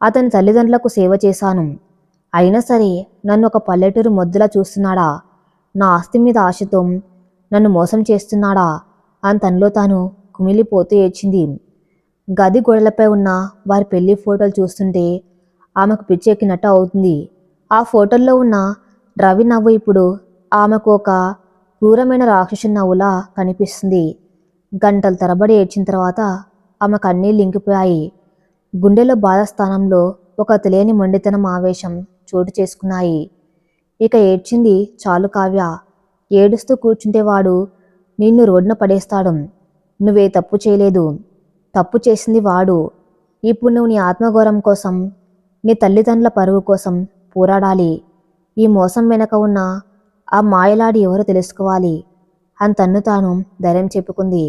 అతని తల్లిదండ్రులకు సేవ చేశాను. అయినా సరే నన్ను ఒక పల్లెటూరు మొద్దులా చూస్తున్నాడా? నా ఆస్తి మీద ఆశతో నన్ను మోసం చేస్తున్నాడా అని తనలో తాను కుమిలిపోతూ ఏడ్చింది. గది గోడలపై ఉన్న వారి పెళ్లి ఫోటోలు చూస్తుంటే ఆమెకు పిచ్చెక్కినట్టు అవుతుంది. ఆ ఫోటోల్లో ఉన్న రవి నవ్వు ఇప్పుడు ఆమెకు ఒక క్రూరమైన రాక్షసు నవ్వులా కనిపిస్తుంది. గంటల తరబడి ఏడ్చిన తర్వాత ఆమె కన్నీళ్ళు ఇంకిపోయాయి. గుండెలో బాధ స్థానంలో ఒక తెలియని మొండితనం, ఆవేశం చోటు చేసుకున్నాయి. ఇక ఏడ్చింది చాలు కావ్య, ఏడుస్తూ కూర్చుంటే వాడు నిన్ను రోడ్డున పడేస్తాడు. నువ్వే తప్పు చేయలేదు, తప్పు చేసింది వాడు. ఇప్పుడు నువ్వు నీ ఆత్మగౌరవం కోసం, నీ తల్లిదండ్రుల పరువు కోసం పోరాడాలి. ఈ మోసం వెనక ఉన్న ఆ మాయలాడి ఎవరో తెలుసుకోవాలి అని తన్ను తాను ధైర్యం చెప్పుకుంది.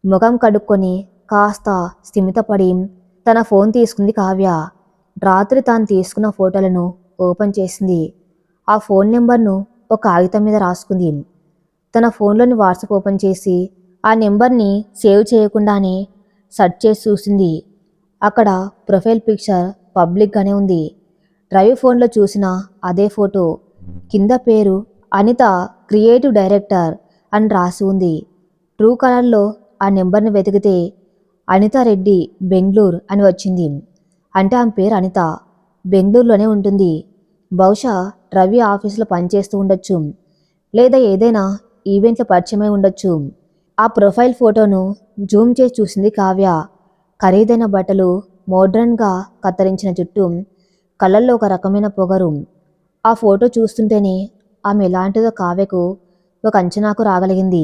ముఖం కడుక్కొని కాస్త స్థిమితపడి తన ఫోన్ తీసుకుంది కావ్య. రాత్రి తాను తీసుకున్న ఫోటోలను ఓపెన్ చేసింది. ఆ ఫోన్ నెంబర్ను ఒక కాగితం మీద రాసుకుంది. తన ఫోన్లోని వాట్సాప్ ఓపెన్ చేసి ఆ నెంబర్ని సేవ్ చేయకుండానే సెర్చ్ చేసి చూసింది. అక్కడ ప్రొఫైల్ పిక్చర్ పబ్లిక్గానే ఉంది. రవి ఫోన్లో చూసిన అదే ఫోటో. కింద పేరు అనిత, క్రియేటివ్ డైరెక్టర్ అని రాసి ఉంది. ట్రూ కలర్లో ఆ నెంబర్ని వెతికితే అనిత రెడ్డి, బెంగళూరు అని వచ్చింది. అంటే ఆమె పేరు అనిత, బెంగళూరులోనే ఉంటుంది. బహుశా రవి ఆఫీసులో పనిచేస్తూ ఉండొచ్చు, లేదా ఏదైనా ఈవెంట్లో పరిచయమై ఉండొచ్చు. ఆ ప్రొఫైల్ ఫోటోను జూమ్ చేసి చూసింది కావ్య. ఖరీదైన బట్టలు, మోడ్రన్గా కత్తిరించిన జుట్టు, కళ్ళల్లో ఒక రకమైన పొగరు. ఆ ఫోటో చూస్తుంటేనే ఆమె ఎలాంటిదో కావ్యకు ఒక అంచనాకు రాగలిగింది.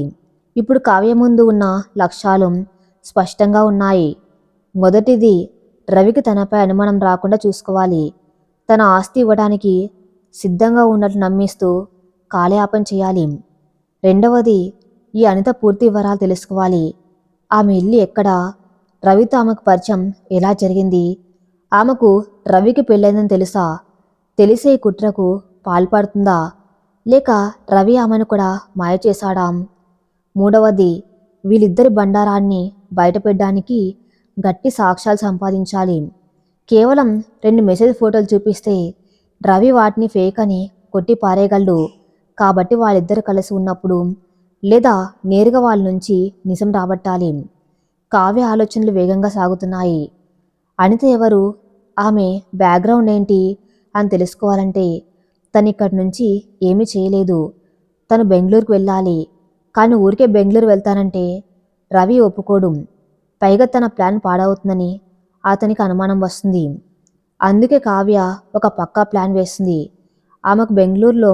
ఇప్పుడు కావ్య ముందు ఉన్న లక్ష్యాలు స్పష్టంగా ఉన్నాయి. మొదటిది, రవికి తనపై అనుమానం రాకుండా చూసుకోవాలి. తన ఆస్తి ఇవ్వడానికి సిద్ధంగా ఉన్నట్లు నమ్మిస్తూ కాలయాపన చేయాలి. రెండవది, ఈ అనిత పూర్తి వివరాలు తెలుసుకోవాలి. ఆమె ఇల్లు ఎక్కడ, రవితో ఆమెకు పరిచయం ఎలా జరిగింది, ఆమెకు రవికి పెళ్ళైందని తెలుసా, తెలిసే ఈ కుట్రకు పాల్పడుతుందా, లేక రవి ఆమెను కూడా మాయ చేశాడా? మూడవది, వీళ్ళిద్దరి బండారాన్ని బయటపెట్టడానికి గట్టి సాక్ష్యాలు సంపాదించాలి. కేవలం 2 మెసేజ్ ఫోటోలు చూపిస్తే రవి వాటిని ఫేక్ అని కొట్టి పారేయగలడు. కాబట్టి వాళ్ళిద్దరు కలిసి ఉన్నప్పుడు లేదా నేరుగా వాళ్ళ నుంచి నిజం రాబట్టాలి. కావ్య ఆలోచనలు వేగంగా సాగుతున్నాయి. అనిత ఎవరు, ఆమె బ్యాక్గ్రౌండ్ ఏంటి అని తెలుసుకోవాలంటే తను ఇక్కడి నుంచి ఏమీ చేయలేదు. తను బెంగళూరుకు వెళ్ళాలి. కానీ ఊరికే బెంగళూరు వెళ్తానంటే రవి ఒప్పుకోడు. పైగా తన ప్లాన్ పాడవుతుందని అతనికి అనుమానం వస్తుంది. అందుకే కావ్య ఒక పక్కా ప్లాన్ వేస్తుంది. ఆమెకు బెంగళూరులో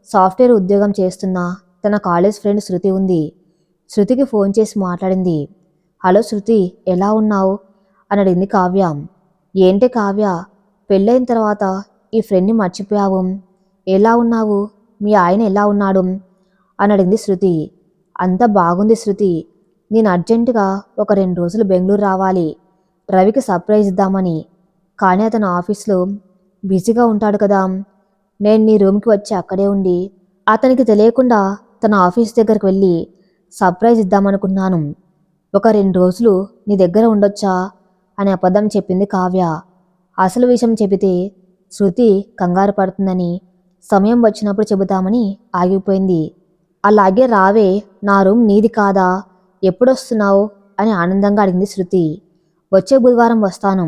సాఫ్ట్వేర్ ఉద్యోగం చేస్తున్న తన కాలేజ్ ఫ్రెండ్ శృతి ఉంది. శృతికి ఫోన్ చేసి మాట్లాడింది. హలో శృతి, ఎలా ఉన్నావు అని అడిగింది కావ్య. ఏంటి కావ్య, పెళ్ళైన తర్వాత ఈ ఫ్రెండ్ని మర్చిపోయావు, ఎలా ఉన్నావు, మీ ఆయన ఎలా ఉన్నాడు అని అడిగింది శృతి. అంతా బాగుంది శృతి, నేను అర్జెంటుగా ఒక 2 రోజులు బెంగళూరు రావాలి, రవికి సర్ప్రైజ్ ఇద్దామని. కానీ అతను ఆఫీస్లో బిజీగా ఉంటాడు కదా, నేను నీ రూమ్కి వచ్చి అక్కడే ఉండి అతనికి తెలియకుండా తన ఆఫీస్ దగ్గరికి వెళ్ళి సర్ప్రైజ్ ఇద్దామనుకున్నాను. ఒక 2 రోజులు నీ దగ్గర ఉండొచ్చా అని అబద్ధం చెప్పింది కావ్య. అసలు విషయం చెబితే శృతి కంగారు పడుతుందని, సమయం వచ్చినప్పుడు చెబుతామని ఆగిపోయింది. అలాగే రావే, నా రూమ్ నీది కాదా, ఎప్పుడొస్తున్నావు అని ఆనందంగా అడిగింది శృతి. వచ్చే బుధవారం వస్తాను,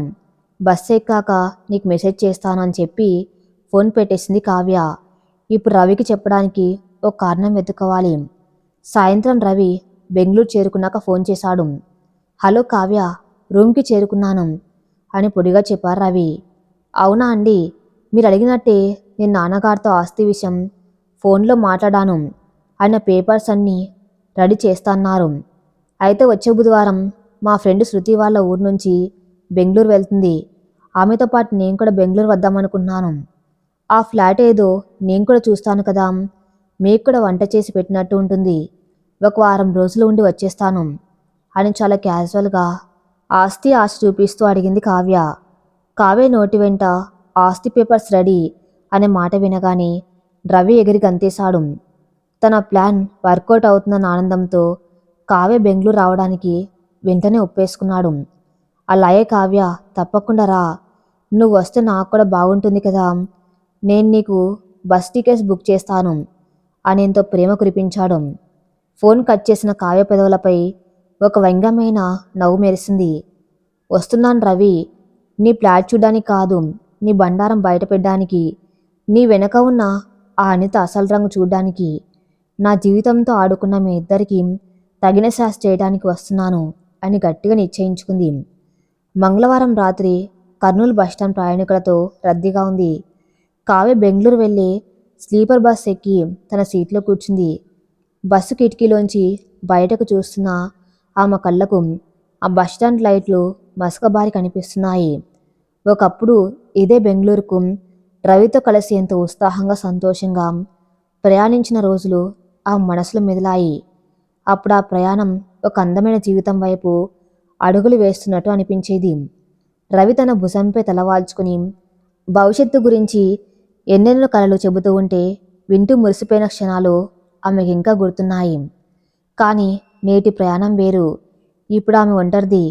బస్సు ఎక్కాక నీకు మెసేజ్ చేస్తాను అని చెప్పి ఫోన్ పెట్టేసింది కావ్య. ఇప్పుడు రవికి చెప్పడానికి ఒక కారణం వెతుక్కోవాలి. సాయంత్రం రవి బెంగళూరు చేరుకున్నాక ఫోన్ చేశాడు. హలో కావ్య, రూమ్కి చేరుకున్నాను అని పొడిగా చెప్పారు రవి. అవునా అండి, మీరు అడిగినట్టే నేను నాన్నగారితో ఆస్తి విషయం ఫోన్లో మాట్లాడాను. ఆయన పేపర్స్ అన్నీ రెడీ చేస్తన్నారు. అయితే వచ్చే బుధవారం మా ఫ్రెండ్ శృతి వాళ్ళ ఊరు నుంచి బెంగళూరు వెళ్తుంది. ఆమెతో పాటు నేను కూడా బెంగళూరు వద్దామనుకుంటున్నాను. ఆ ఫ్లాట్ ఏదో నేను కూడా చూస్తాను కదా, మీకు కూడా వంట చేసి పెట్టినట్టు ఉంటుంది. ఒక వారం రోజులు ఉండి వచ్చేస్తాను అని చాలా క్యాజువల్గా ఆస్తి ఆశ చూపిస్తూ అడిగింది కావ్య. కావ్య నోటి వెంట ఆస్తి పేపర్స్ రెడీ అనే మాట వినగానే రవి ఎగిరి గంతేశాడు. తన ప్లాన్ వర్కౌట్ అవుతుందన్న ఆనందంతో కావ్య బెంగళూరు రావడానికి వెంటనే ఒప్పేసుకున్నాడు. అలాగే కావ్య, తప్పకుండా రా. నువ్వు వస్తే నాకు కూడా బాగుంటుంది కదా. నేను నీకు బస్ టికెట్స్ బుక్ చేస్తాను అని ఎంతో ప్రేమ కురిపించాడు. ఫోన్ కట్ చేసిన కావ్య పెదవులపై ఒక వ్యంగ్యమైన నవ్వు మెరిసింది. వస్తున్నాను రవి, నీ ప్లాట్ చూడ్డానికి కాదు, నీ బండారం బయటపెట్టడానికి. నీ వెనక ఉన్న ఆ అనిత అసలు రంగు చూడ్డానికి. నా జీవితంతో ఆడుకున్న మీ ఇద్దరికి తగిన శాస్త్ర చేయడానికి వస్తున్నాను అని గట్టిగా నిశ్చయించుకుంది. మంగళవారం రాత్రి కర్నూలు బస్టాండ్ ప్రయాణికులతో రద్దీగా ఉంది. కావ్య బెంగళూరు వెళ్ళి స్లీపర్ బస్ ఎక్కి తన సీట్లో కూర్చుంది. బస్సు కిటికీలోంచి బయటకు చూస్తున్న ఆమె కళ్ళకు ఆ బస్టాండ్ లైట్లు మసకబారి కనిపిస్తున్నాయి. ఒకప్పుడు ఇదే బెంగళూరుకు రవితో కలిసి ఎంతో ఉత్సాహంగా సంతోషంగా ప్రయాణించిన రోజులు ఆ మనసులో మెదిలాయి. అప్పుడు ఆ ప్రయాణం ఒక అందమైన జీవితం వైపు అడుగులు వేస్తున్నట్టు అనిపించేది. రవి తన భుజంపై తలవాల్చుకుని భవిష్యత్తు గురించి ఎన్నెన్నో కలలు చెబుతూ ఉంటే వింటూ మురిసిపోయిన క్షణాలు ఆమెకి ఇంకా గుర్తున్నాయి. కానీ నేటి ప్రయాణం వేరు. ఇప్పుడు ఆమె ఒంటరిది.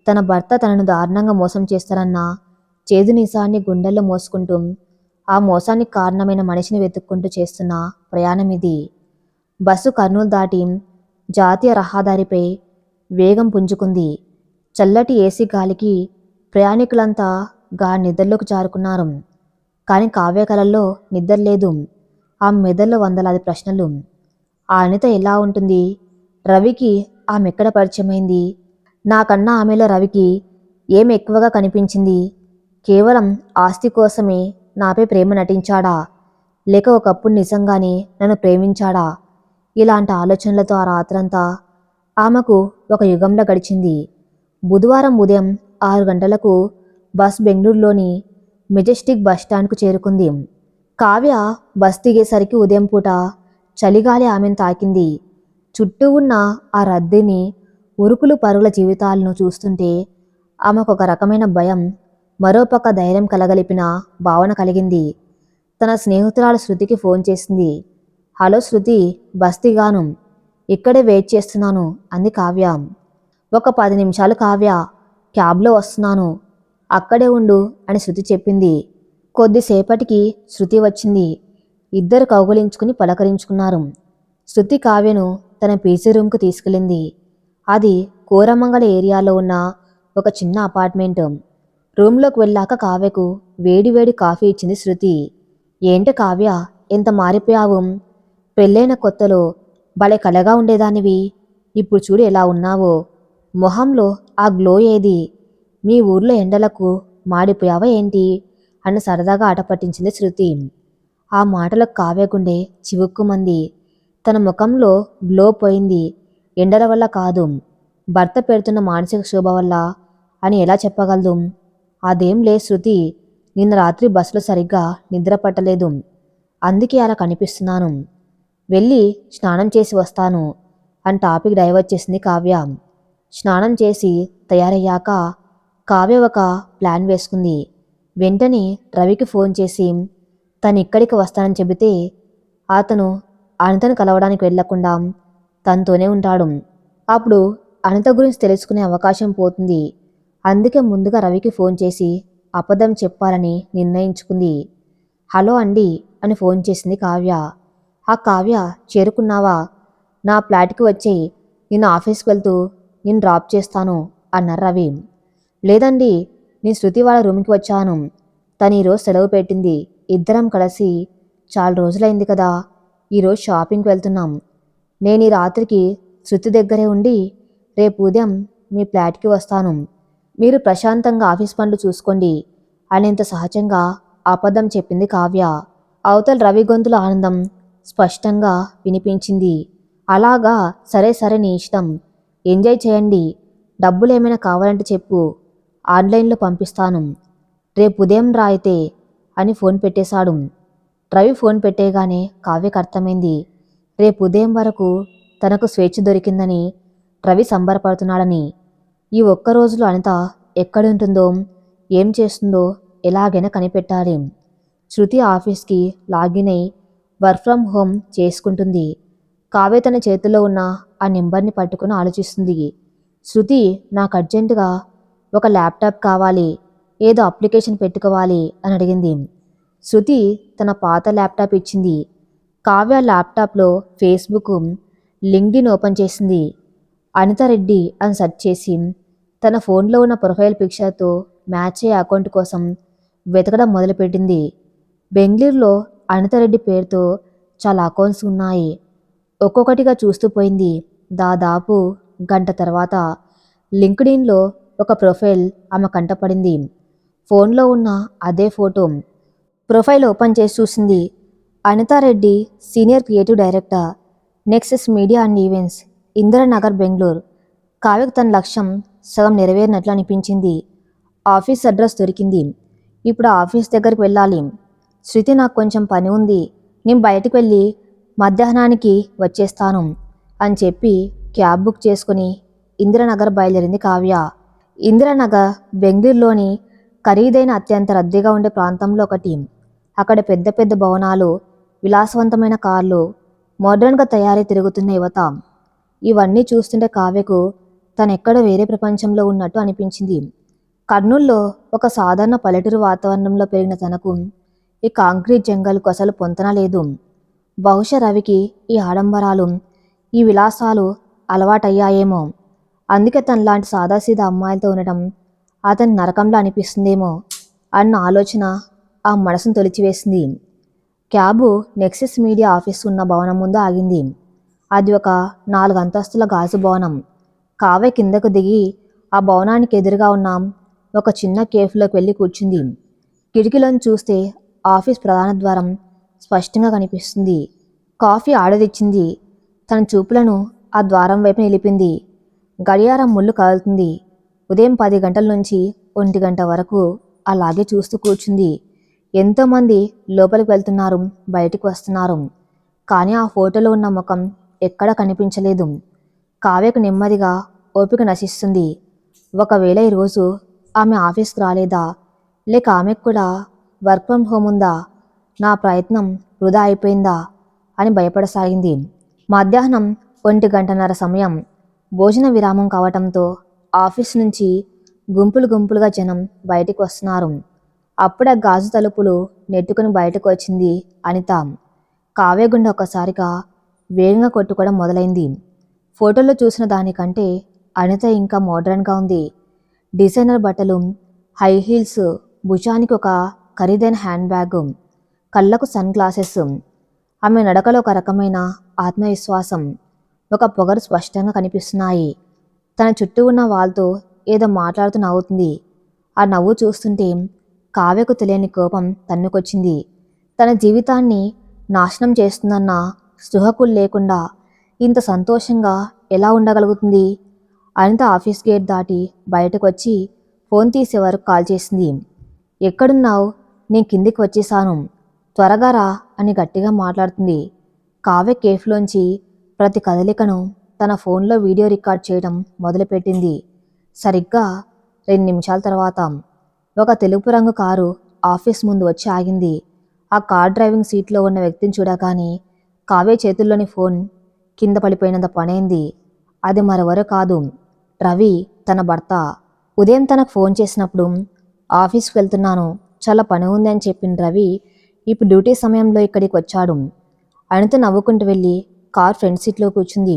తన భర్త తనను దారుణంగా మోసం చేస్తారన్న చేదు నిజాన్ని గుండెల్లో మోసుకుంటూ ఆ మోసానికి కారణమైన మనిషిని వెతుక్కుంటూ చేస్తున్న ప్రయాణం ఇది. బస్సు కర్నూలు దాటి జాతీయ రహదారిపై వేగం పుంజుకుంది. చల్లటి ఏసీ గాలికి ప్రయాణికులంతా నిద్రలోకి జారుకున్నారు. కానీ కావ్య కలల్లో నిద్ర లేదు. ఆమె మెదల్లో వందలాది ప్రశ్నలు. ఆ అనిత ఎలా ఉంటుంది? రవికి ఆమె ఎక్కడ పరిచయమైంది? నాకన్నా ఆమెలో రవికి ఏం ఎక్కువగా కనిపించింది? కేవలం ఆస్తి కోసమే నాపై ప్రేమ నటించాడా, లేక ఒకప్పుడు నిజంగానే నన్ను ప్రేమించాడా? ఇలాంటి ఆలోచనలతో ఆ రాత్రంతా ఆమెకు ఒక యుగంలో గడిచింది. బుధవారం ఉదయం 6 గంటలకు బస్ బెంగళూరులోని మెజెస్టిక్ బస్టాండ్కు చేరుకుంది. కావ్య బస్ దిగేసరికి ఉదయం పూట చలిగాలి ఆమెను తాకింది. చుట్టూ ఉన్న ఆ రద్దీని, ఉరుకులు పరుగుల జీవితాలను చూస్తుంటే ఆమెకు ఒక రకమైన భయం, మరోపక్క ధైర్యం కలగలిపిన భావన కలిగింది. తన స్నేహితురాలు శృతికి ఫోన్ చేసింది. హలో శృతి, బస్ దిగాను, ఇక్కడే వెయిట్ చేస్తున్నాను అంది కావ్య. ఒక 10 నిమిషాలు కావ్య, క్యాబ్లో వస్తున్నాను, అక్కడే ఉండు అని శృతి చెప్పింది. కొద్దిసేపటికి శృతి వచ్చింది. ఇద్దరు కౌగులించుకుని పలకరించుకున్నారు. శృతి కావ్యను తన పీసీ రూమ్కు తీసుకెళ్ళింది. అది కోరమంగళ ఏరియాలో ఉన్న ఒక చిన్న అపార్ట్మెంట్. రూమ్లోకి వెళ్ళాక కావ్యకు వేడివేడి కాఫీ ఇచ్చింది శృతి. ఏంటి కావ్య, ఎంత మారిపోయావు? పెళ్ళైన కొత్తలో భలే కలగా ఉండేదానివి, ఇప్పుడు చూడు ఎలా ఉన్నావో. మొహంలో ఆ గ్లో ఏది? మీ ఊర్లో ఎండలకు మాడిపోయావా ఏంటి అని సరదాగా ఆట పట్టించింది శృతి. ఆ మాటలకు కావ్య గుండె చివుక్కుమంది. తన ముఖంలో గ్లో పోయింది. ఎండల వల్ల కాదు, భర్త పెడుతున్న మానసిక శోభ వల్ల అని ఎలా చెప్పగలదు? అదేం లే శృతి, నిన్న రాత్రి బస్సులో సరిగ్గా నిద్ర పట్టలేదు, అందుకే అలా కనిపిస్తున్నాను. వెళ్ళి స్నానం చేసి వస్తాను అని టాపిక్ డైవర్ట్ చేసింది కావ్య. స్నానం చేసి తయారయ్యాక కావ్య ఒక ప్లాన్ వేసుకుంది. వెంటనే రవికి ఫోన్ చేసి తను ఇక్కడికి వస్తానని చెబితే అతను అనితను కలవడానికి వెళ్లకుండా తనతోనే ఉంటాడు. అప్పుడు అనిత గురించి తెలుసుకునే అవకాశం పోతుంది. అందుకే ముందుగా రవికి ఫోన్ చేసి అబద్ధం చెప్పాలని నిర్ణయించుకుంది. హలో అండి అని ఫోన్ చేసింది కావ్య. ఆ కావ్య, చేరుకున్నావా? నా ఫ్లాట్కి వచ్చేయి, నేను ఆఫీస్కి వెళ్తూ నేను డ్రాప్ చేస్తాను అన్నారు రవి. లేదండి, నేను శృతి వాళ్ళ రూమ్కి వచ్చాను, తను ఈరోజు సెలవు పెట్టింది, ఇద్దరం కలిసి చాలా రోజులైంది కదా, ఈరోజు షాపింగ్కి వెళ్తున్నాం. నేను ఈ రాత్రికి శృతి దగ్గరే ఉండి రేపు ఉదయం మీ ఫ్లాట్కి వస్తాను. మీరు ప్రశాంతంగా ఆఫీస్ పనులు చూసుకోండి అనేంత సహజంగా అబద్ధం చెప్పింది కావ్య. అవతల రవి గొంతుల ఆనందం స్పష్టంగా వినిపించింది. అలాగా, సరే సరే, నీ ఇష్టం, ఎంజాయ్ చేయండి. డబ్బులు ఏమైనా కావాలంటే చెప్పు, ఆన్లైన్లో పంపిస్తాను. రేపు ఉదయం రా అయితే అని ఫోన్ పెట్టేశాడు. రవి ఫోన్ పెట్టేగానే కావ్యకు అర్థమైంది, రేపు ఉదయం వరకు తనకు స్వేచ్ఛ దొరికిందని, రవి సంబరపడుతున్నాడని. ఈ ఒక్క రోజులో అనిత ఎక్కడుంటుందో, ఏం చేస్తుందో ఎలాగైనా కనిపెట్టాలి. శృతి ఆఫీస్కి లాగిన్ అయి వర్క్ ఫ్రమ్ హోమ్ చేసుకుంటుంది. కావ్య తన చేతిలో ఉన్న ఆ నెంబర్ని పట్టుకుని ఆలోచిస్తుంది. శృతి, నాకు అర్జెంటుగా ఒక ల్యాప్టాప్ కావాలి, ఏదో అప్లికేషన్ పెట్టుకోవాలి అని అడిగింది. శృతి తన పాత ల్యాప్టాప్ ఇచ్చింది. కావ్య ల్యాప్టాప్లో ఫేస్బుక్, లింక్డ్ఇన్ ఓపెన్ చేసింది. అనిత రెడ్డి అని సెర్చ్ చేసి తన ఫోన్లో ఉన్న ప్రొఫైల్ పిక్చర్తో మ్యాచ్ అయ్యే అకౌంట్ కోసం వెతకడం మొదలుపెట్టింది. బెంగళూరులో అనిత రెడ్డి పేరుతో చాలా అకౌంట్స్ ఉన్నాయి. ఒక్కొక్కటిగా చూస్తూ పోయింది. దాదాపు గంట తర్వాత లింక్డ్ఇన్లో ఒక ప్రొఫైల్ ఆమె కంటపడింది. ఫోన్లో ఉన్న అదే ఫోటో. ప్రొఫైల్ ఓపెన్ చేసి చూసింది. Anitha Reddy, senior creative director, Nexus media and events, Indiranagar, Bengaluru. కావ్యకు తన లక్ష్యం సగం నెరవేరినట్లు అనిపించింది. ఆఫీస్ అడ్రస్ దొరికింది. ఇప్పుడు ఆఫీస్ దగ్గరికి వెళ్ళాలి. శృతి, నాకు కొంచెం పని ఉంది, నేను బయటికి వెళ్ళి మధ్యాహ్నానికి వచ్చేస్తాను అని చెప్పి క్యాబ్ బుక్ చేసుకుని ఇందిరానగర్ బయలుదేరింది కావ్య. ఇందిరానగర్ బెంగళూరులోని ఖరీదైన, అత్యంత రద్దీగా ఉండే ప్రాంతంలో ఒకటి. అక్కడ పెద్ద పెద్ద భవనాలు, విలాసవంతమైన కార్లు, మోడర్న్గా తయారీ తిరుగుతున్న యువత. ఇవన్నీ చూస్తుంటే కావ్యకు తనెక్కడ వేరే ప్రపంచంలో ఉన్నట్టు అనిపించింది. కర్నూల్లో ఒక సాధారణ పల్లెటూరు వాతావరణంలో పెరిగిన తనకు ఈ కాంక్రీట్ జంగల్కు అసలు పొంతన లేదు. బహుశా రవికి ఈ ఆడంబరాలు, ఈ విలాసాలు అలవాటయ్యాయేమో. అందుకే తనలాంటి సాదాసీదా అమ్మాయిలతో ఉండటం అతని నరకంలో అనిపిస్తుందేమో అన్న ఆలోచన ఆ మనసును తొలిచివేసింది. క్యాబు నెక్సెస్ మీడియా ఆఫీస్ ఉన్న భవనం ముందు ఆగింది. అది ఒక 4 అంతస్తుల గాజు భవనం. కావ్య కిందకు దిగి ఆ భవనానికి ఎదురుగా ఉన్న ఒక చిన్న కేఫ్లోకి వెళ్ళి కూర్చుంది. కిటికీలను చూస్తే ఆఫీస్ ప్రధాన ద్వారం స్పష్టంగా కనిపిస్తుంది. కాఫీ ఆర్డర్ ఇచ్చింది. తన చూపులను ఆ ద్వారం వైపు నిలిపింది. గడియారం ముళ్ళు కదులుతుంది. ఉదయం 10 గంటల నుంచి 1 గంట వరకు అలాగే చూస్తూ కూర్చుంది. ఎంతోమంది లోపలికి వెళ్తున్నారు, బయటికి వస్తున్నారు. కానీ ఆ ఫోటోలో ఉన్న ముఖం ఎక్కడా కనిపించలేదు. కావ్యకు నెమ్మదిగా ఓపిక నశిస్తుంది. ఒకవేళ ఈరోజు ఆమె ఆఫీస్కి రాలేదా, లేక ఆమెకు కూడా వర్క్ ఫ్రమ్ హోమ్ ఉందా, నా ప్రయత్నం వృధా అయిపోయిందా అని భయపడసాగింది. మధ్యాహ్నం 1 గంటన్నర సమయం. భోజన విరామం కావటంతో ఆఫీస్ నుంచి గుంపులు గుంపులుగా జనం బయటికి వస్తున్నారు. అప్పుడే గాజు తలుపులు నెట్టుకుని బయటకు వచ్చింది అనిత. కావ్య గుండె ఒక్కసారిగా వేగంగా కొట్టుకోవడం మొదలైంది. ఫోటోలో చూసిన దానికంటే అనిత ఇంకా మోడర్న్గా ఉంది. డిజైనర్ బట్టలు, హై హీల్స్, భుజానికి ఒక ఖరీదైన హ్యాండ్ బ్యాగ్, కళ్ళకు సన్ గ్లాసెస్. ఆమె నడకలో ఒక రకమైన ఆత్మవిశ్వాసం, ఒక పొగరు స్పష్టంగా కనిపిస్తున్నాయి. తన చుట్టూ ఉన్న వాళ్ళతో ఏదో మాట్లాడుతూ నవ్వుతుంది. ఆ నవ్వు చూస్తుంటే కావ్యకు తెలియని కోపం తన్నుకొచ్చింది. తన జీవితాన్ని నాశనం చేస్తుందన్న స్పృహకు లేకుండా ఇంత సంతోషంగా ఎలా ఉండగలుగుతుంది? అనిత ఆఫీస్ గేట్ దాటి బయటకు వచ్చి ఫోన్ తీసే వరకు కాల్ చేసింది. ఎక్కడున్నావు? నేను కిందికి వచ్చేసాను, త్వరగా రా అని గట్టిగా మాట్లాడుతుంది. కావ్య కేఫ్లోంచి ప్రతి కదలికను తన ఫోన్లో వీడియో రికార్డ్ చేయడం మొదలుపెట్టింది. సరిగ్గా 2 నిమిషాల తర్వాత ఒక తెలుపు రంగు కారు ఆఫీస్ ముందు వచ్చి ఆగింది. ఆ కార్ డ్రైవింగ్ సీట్లో ఉన్న వ్యక్తిని చూడగానే కావ్య చేతుల్లోని ఫోన్ కింద పడిపోయినంత పనైంది. అది మరెవరో కాదు, రవి, తన భర్త. ఉదయం తనకు ఫోన్ చేసినప్పుడు ఆఫీస్కి వెళ్తున్నాను, చాలా పని ఉంది అని చెప్పిన రవి ఇప్పుడు డ్యూటీ సమయంలో ఇక్కడికి వచ్చాడు. అనిత నవ్వుకుంటూ వెళ్ళి కార్ ఫ్రంట్ సీట్లో కూర్చుంది.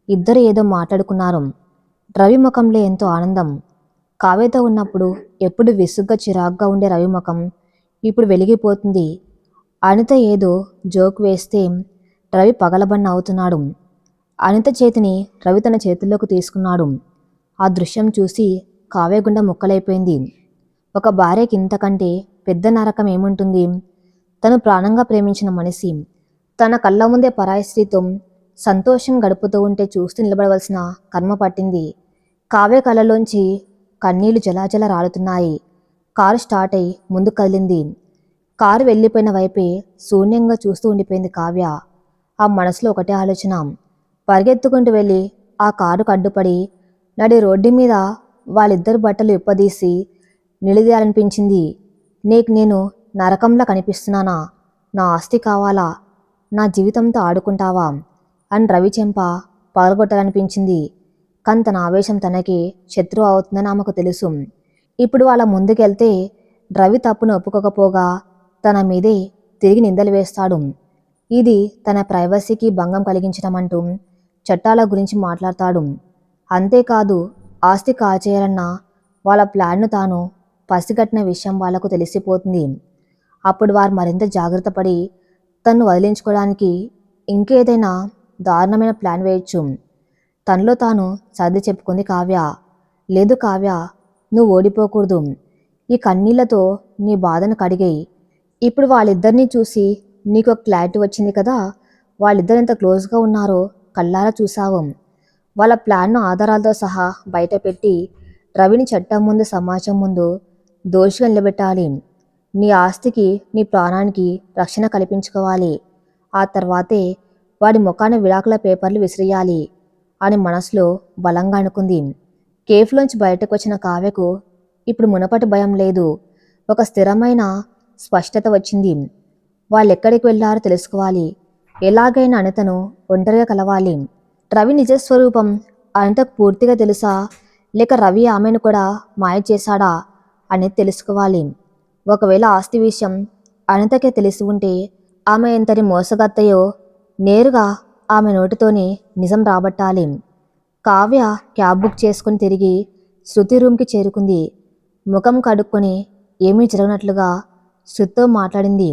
ఇద్దరు ఏదో మాట్లాడుకున్నారు. రవి ముఖంలో ఎంతో ఆనందం. కావ్యతో ఉన్నప్పుడు ఎప్పుడు విసుగ్గా చిరాగ్గా ఉండే రవి ముఖం ఇప్పుడు వెలిగిపోతుంది. అనిత ఏదో జోక్ వేస్తే రవి పగలబన్న అవుతున్నాడు. అనిత చేతిని రవి తన చేతుల్లోకి తీసుకున్నాడు. ఆ దృశ్యం చూసి కావ్య గుండె ముక్కలైపోయింది. ఒక భార్యకి ఇంతకంటే పెద్ద నరకం ఏముంటుంది? తను ప్రాణంగా ప్రేమించిన మనిషి తన కళ్ళ ముందే పరాయి స్త్రీతో సంతోషం గడుపుతూ ఉంటే చూస్తూ నిలబడవలసిన కర్మ పట్టింది. కావ్య కళ్ళలోంచి కన్నీళ్లు జలాజల రాలుతున్నాయి. కారు స్టార్ట్ అయి ముందు కదిలింది. కారు వెళ్ళిపోయిన వైపే శూన్యంగా చూస్తూ ఉండిపోయింది కావ్య. ఆ మనసులో ఒకటే ఆలోచన. పరిగెత్తుకుంటూ వెళ్ళి ఆ కారుకు అడ్డుపడి నడి రోడ్డు మీద వాళ్ళిద్దరు బట్టలు విప్పదీసి నిలదీయాలనిపించింది. నీకు నేను నరకంలా కనిపిస్తున్నానా? నా ఆస్తి కావాలా? నా జీవితంతో ఆడుకుంటావా అని రవి చెంప పగలగొట్టాలనిపించింది. కానీ తన ఆవేశం తనకి శత్రువు అవుతుందని ఆమెకు తెలుసు. ఇప్పుడు వాళ్ళ ముందుకెళ్తే రవి తప్పును ఒప్పుకోకపోగా తన మీదే తిరిగి నిందలు వేస్తాడు. ఇది తన ప్రైవసీకి భంగం కలిగించడమంటూ చట్టాల గురించి మాట్లాడతాడు. అంతేకాదు ఆస్తి కాజేయాలన్న వాళ్ళ ప్లాన్ను తాను పసిగట్టిన విషయం వాళ్లకు తెలిసిపోతుంది. అప్పుడు వారు మరింత జాగ్రత్త పడి తన్ను వదిలించుకోవడానికి ఇంకేదైనా దారుణమైన ప్లాన్ వేయచ్చు. తనలో తాను సర్ది చెప్పుకుంది కావ్య. లేదు కావ్య, నువ్వు ఓడిపోకూడదు. ఈ కన్నీళ్లతో నీ బాధను కడిగేయి. ఇప్పుడు వాళ్ళిద్దరినీ చూసి నీకు ఒక క్లారిటీ వచ్చింది కదా. వాళ్ళిద్దరు ఎంత క్లోజ్గా ఉన్నారో కళ్ళారా చూసావు. వాళ్ళ ప్లాన్ను ఆధారాలతో సహా బయటపెట్టి రవిని చట్టం ముందు సమాజం ముందు దోషిగా నిలబెట్టాలి. నీ ఆస్తికి నీ ప్రాణానికి రక్షణ కల్పించుకోవాలి. ఆ తర్వాతే వాడి ముఖాన విడాకుల పేపర్లు విసిరేయాలి అని మనసులో బలంగా అనుకుంది. కేఫ్లోంచి బయటకు వచ్చిన కావ్యకు ఇప్పుడు మునపటి భయం లేదు. ఒక స్థిరమైన స్పష్టత వచ్చింది. వాళ్ళెక్కడికి వెళ్ళారో తెలుసుకోవాలి. ఎలాగైనా అనితను ఒంటరిగా కలవాలి. రవి నిజస్వరూపం అనితకు పూర్తిగా తెలుసా, లేక రవి ఆమెను కూడా మాయ చేశాడా అనేది తెలుసుకోవాలి. ఒకవేళ ఆస్తి విషయం అనితకే తెలిసి ఉంటే ఆమె ఎంతటి మోసగత్తయో నేరుగా ఆమె నోటితోనే నిజం రాబట్టాలి. కావ్య క్యాబ్ బుక్ చేసుకుని తిరిగి శృతి రూమ్కి చేరుకుంది. ముఖం కడుక్కొని ఏమీ జరగనట్లుగా శృతితో మాట్లాడింది.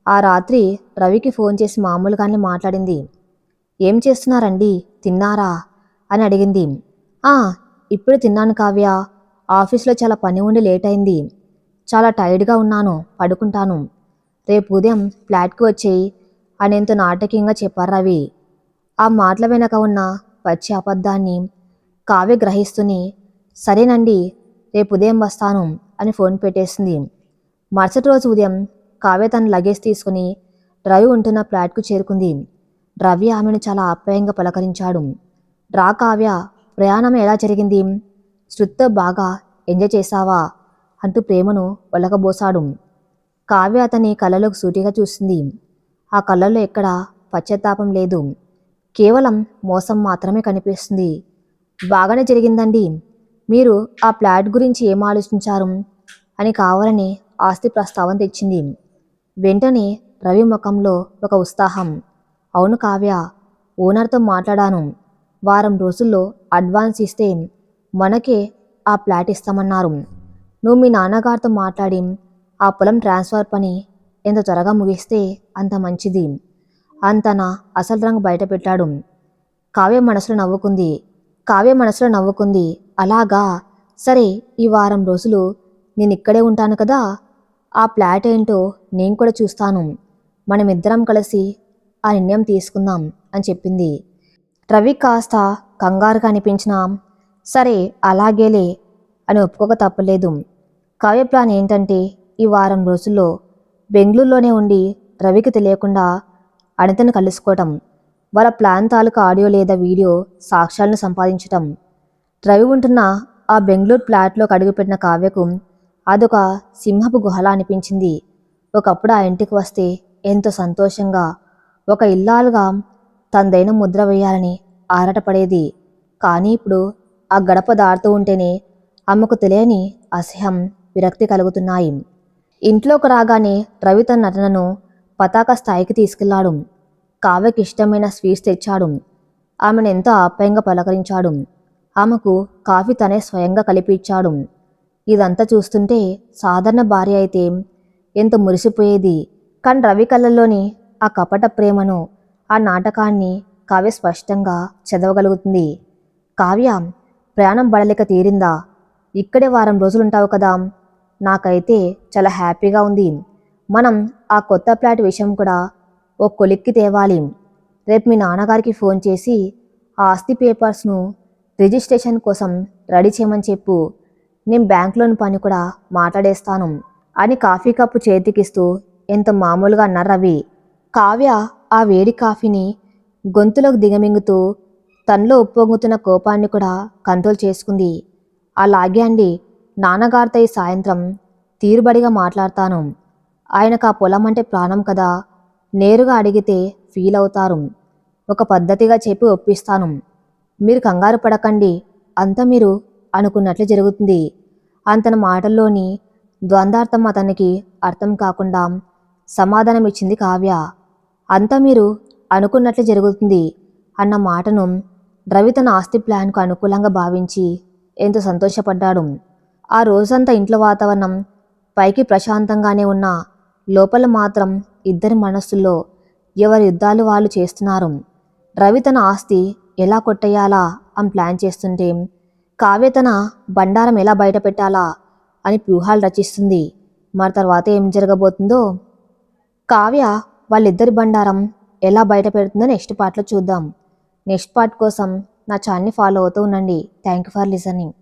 ఆ రాత్రి రవికి ఫోన్ చేసి మామూలుగానే మాట్లాడింది. ఏం చేస్తున్నారండి, తిన్నారా అని అడిగింది. ఆ, ఇప్పుడు తిన్నాను కావ్య. ఆఫీస్లో చాలా పని ఉండి లేట్ అయింది. చాలా టైర్డ్గా ఉన్నాను, పడుకుంటాను. రేపు ఉదయం ఫ్లాట్కి వచ్చేయి అనేంత నాటకీయంగా చెప్పారు రవి. ఆ మాటల వెనక ఉన్న పచ్చి అబద్ధాన్ని కావ్య గ్రహిస్తూనే సరేనండి, రేపు ఉదయం వస్తాను అని ఫోన్ పెట్టేసింది. మరుసటి రోజు ఉదయం కావ్య తన లగేజ్ తీసుకుని రవి ఉంటున్న ఫ్లాట్కు చేరుకుంది. రవి ఆమెను చాలా ఆప్యాయంగా పలకరించాడు. రా కావ్య, ప్రయాణం ఎలా జరిగింది? శృతితో బాగా ఎంజాయ్ చేశావా అంటూ ప్రేమను ఒలకబోసాడు. కావ్య అతని కళ్ళలోకి సూటిగా చూసింది. ఆ కళ్ళల్లో ఎక్కడా పశ్చాత్తాపం లేదు, కేవలం మోసం మాత్రమే కనిపిస్తుంది. బాగానే జరిగిందండి. మీరు ఆ ఫ్లాట్ గురించి ఏం ఆలోచించారు అని కావాలని ఆస్తి ప్రస్తావన తెచ్చింది. వెంటనే రవి ముఖంలో ఒక ఉత్సాహం. అవును కావ్య, ఓనర్తో మాట్లాడాను. వారం రోజుల్లో అడ్వాన్స్ ఇస్తే మనకే ఆ ఫ్లాట్ ఇస్తామన్నారు. నువ్వు మీ నాన్నగారితో మాట్లాడి ఆ పొలం ట్రాన్స్ఫర్ పని ఎంత త్వరగా ముగిస్తే అంత మంచిది అంతన అసలు రంగు బయట పెట్టాడు. కావ్య మనసులో నవ్వుకుంది. అలాగా, సరే, ఈ వారం రోజులు నేను ఇక్కడే ఉంటాను కదా. ఆ ఫ్లాట్ ఏంటో నేను కూడా చూస్తాను. మనమిద్దరం కలిసి ఆ నిర్ణయం తీసుకుందాం అని చెప్పింది. రవి కాస్త కంగారుగా అనిపించినా సరే అలాగేలే అని ఒప్పుకోక తప్పలేదు. కావ్య ప్లాన్ ఏంటంటే ఈ వారం రోజుల్లో బెంగళూరులోనే ఉండి రవికి తెలియకుండా అనితను కలుసుకోవటం, వాళ్ళ ప్లాన్ తాలూకా ఆడియో లేదా వీడియో సాక్ష్యాలను సంపాదించటం. రవి ఉంటున్న ఆ బెంగళూరు ఫ్లాట్లోకి అడుగుపెట్టిన కావ్యకు అదొక సింహపు గుహలా అనిపించింది. ఒకప్పుడు ఆ ఇంటికి వస్తే ఎంతో సంతోషంగా ఒక ఇల్లాలుగా తనదైన ముద్ర వేయాలని ఆరాటపడేది. కానీ ఇప్పుడు ఆ గడప దాటుతూ ఉంటేనే ఆమెకు తెలియని అసహ్యం, విరక్తి కలుగుతున్నాయి. ఇంట్లోకి రాగానే రవి తన నటనను పతాక స్థాయికి తీసుకెళ్లాడు. కావ్యకి ఇష్టమైన స్వీట్స్ తెచ్చాడు. ఆమెను ఎంతో ఆప్యాయంగా పలకరించాడు. ఆమెకు కాఫీ తనే స్వయంగా కలిపి ఇచ్చాడు. ఇదంతా చూస్తుంటే సాధారణ భార్య అయితే ఎంతో మురిసిపోయేది. కానీ రవి కళ్ళల్లోని ఆ కపట ప్రేమను, ఆ నాటకాన్ని కావ్య స్పష్టంగా చదవగలుగుతుంది. కావ్య, ప్రయాణం బడలిక తీరిందా? ఇక్కడే వారం రోజులుంటావు కదా? నాకైతే చాలా హ్యాపీగా ఉంది. మనం ఆ కొత్త ఫ్లాట్ విషయం కూడా ఓ కొలిక్కి తేవాలి. రేపు మీ నాన్నగారికి ఫోన్ చేసి ఆ ఆస్తి పేపర్స్ను రిజిస్ట్రేషన్ కోసం రెడీ చేయమని చెప్పు. నేను బ్యాంక్లోని పని కూడా మాట్లాడేస్తాను అని కాఫీ కప్పు చేతికిస్తూ ఎంత మామూలుగా అన్నారు రవి. కావ్య ఆ వేడి కాఫీని గొంతులోకి దిగమింగుతూ తనలో ఉప్పొంగుతున్న కోపాన్ని కూడా కంట్రోల్ చేసుకుంది. అలాగే అండి, నాన్నగారితో ఈ సాయంత్రం తీరుబడిగా మాట్లాడతాను. ఆయనకు ఆ పొలం అంటే ప్రాణం కదా. నేరుగా అడిగితే ఫీల్ అవుతారు. ఒక పద్ధతిగా చెప్పి ఒప్పిస్తాను. మీరు కంగారు పడకండి, అంతా మీరు అనుకున్నట్లు జరుగుతుంది. తన మాటల్లోని ద్వంద్వార్థం అతనికి అర్థం కాకుండా సమాధానం ఇచ్చింది కావ్య. అంతా మీరు అనుకున్నట్లు జరుగుతుంది అన్న మాటను రవి తన ఆస్తి ప్లాన్కు అనుకూలంగా భావించి ఎంతో సంతోషపడ్డాడు. ఆ రోజంతా ఇంట్లో వాతావరణం పైకి ప్రశాంతంగానే ఉన్నా లోపల మాత్రం ఇద్దరి మనస్సుల్లో ఎవరి యుద్ధాలు వాళ్ళు చేస్తున్నారు. రవి తన ఆస్తి ఎలా కొట్టేయాలా అని ప్లాన్ చేస్తుంటే కావ్య తన బండారం ఎలా బయట పెట్టాలా అని వ్యూహాలు రచిస్తుంది. మరి తర్వాత ఏం జరగబోతుందో, కావ్య వాళ్ళిద్దరి బండారం ఎలా బయట పెడుతుందో నెక్స్ట్ పార్ట్లో చూద్దాం. నెక్స్ట్ పార్ట్ కోసం నా ఛానల్ని ఫాలో అవుతూ ఉండండి. Thank you for listening.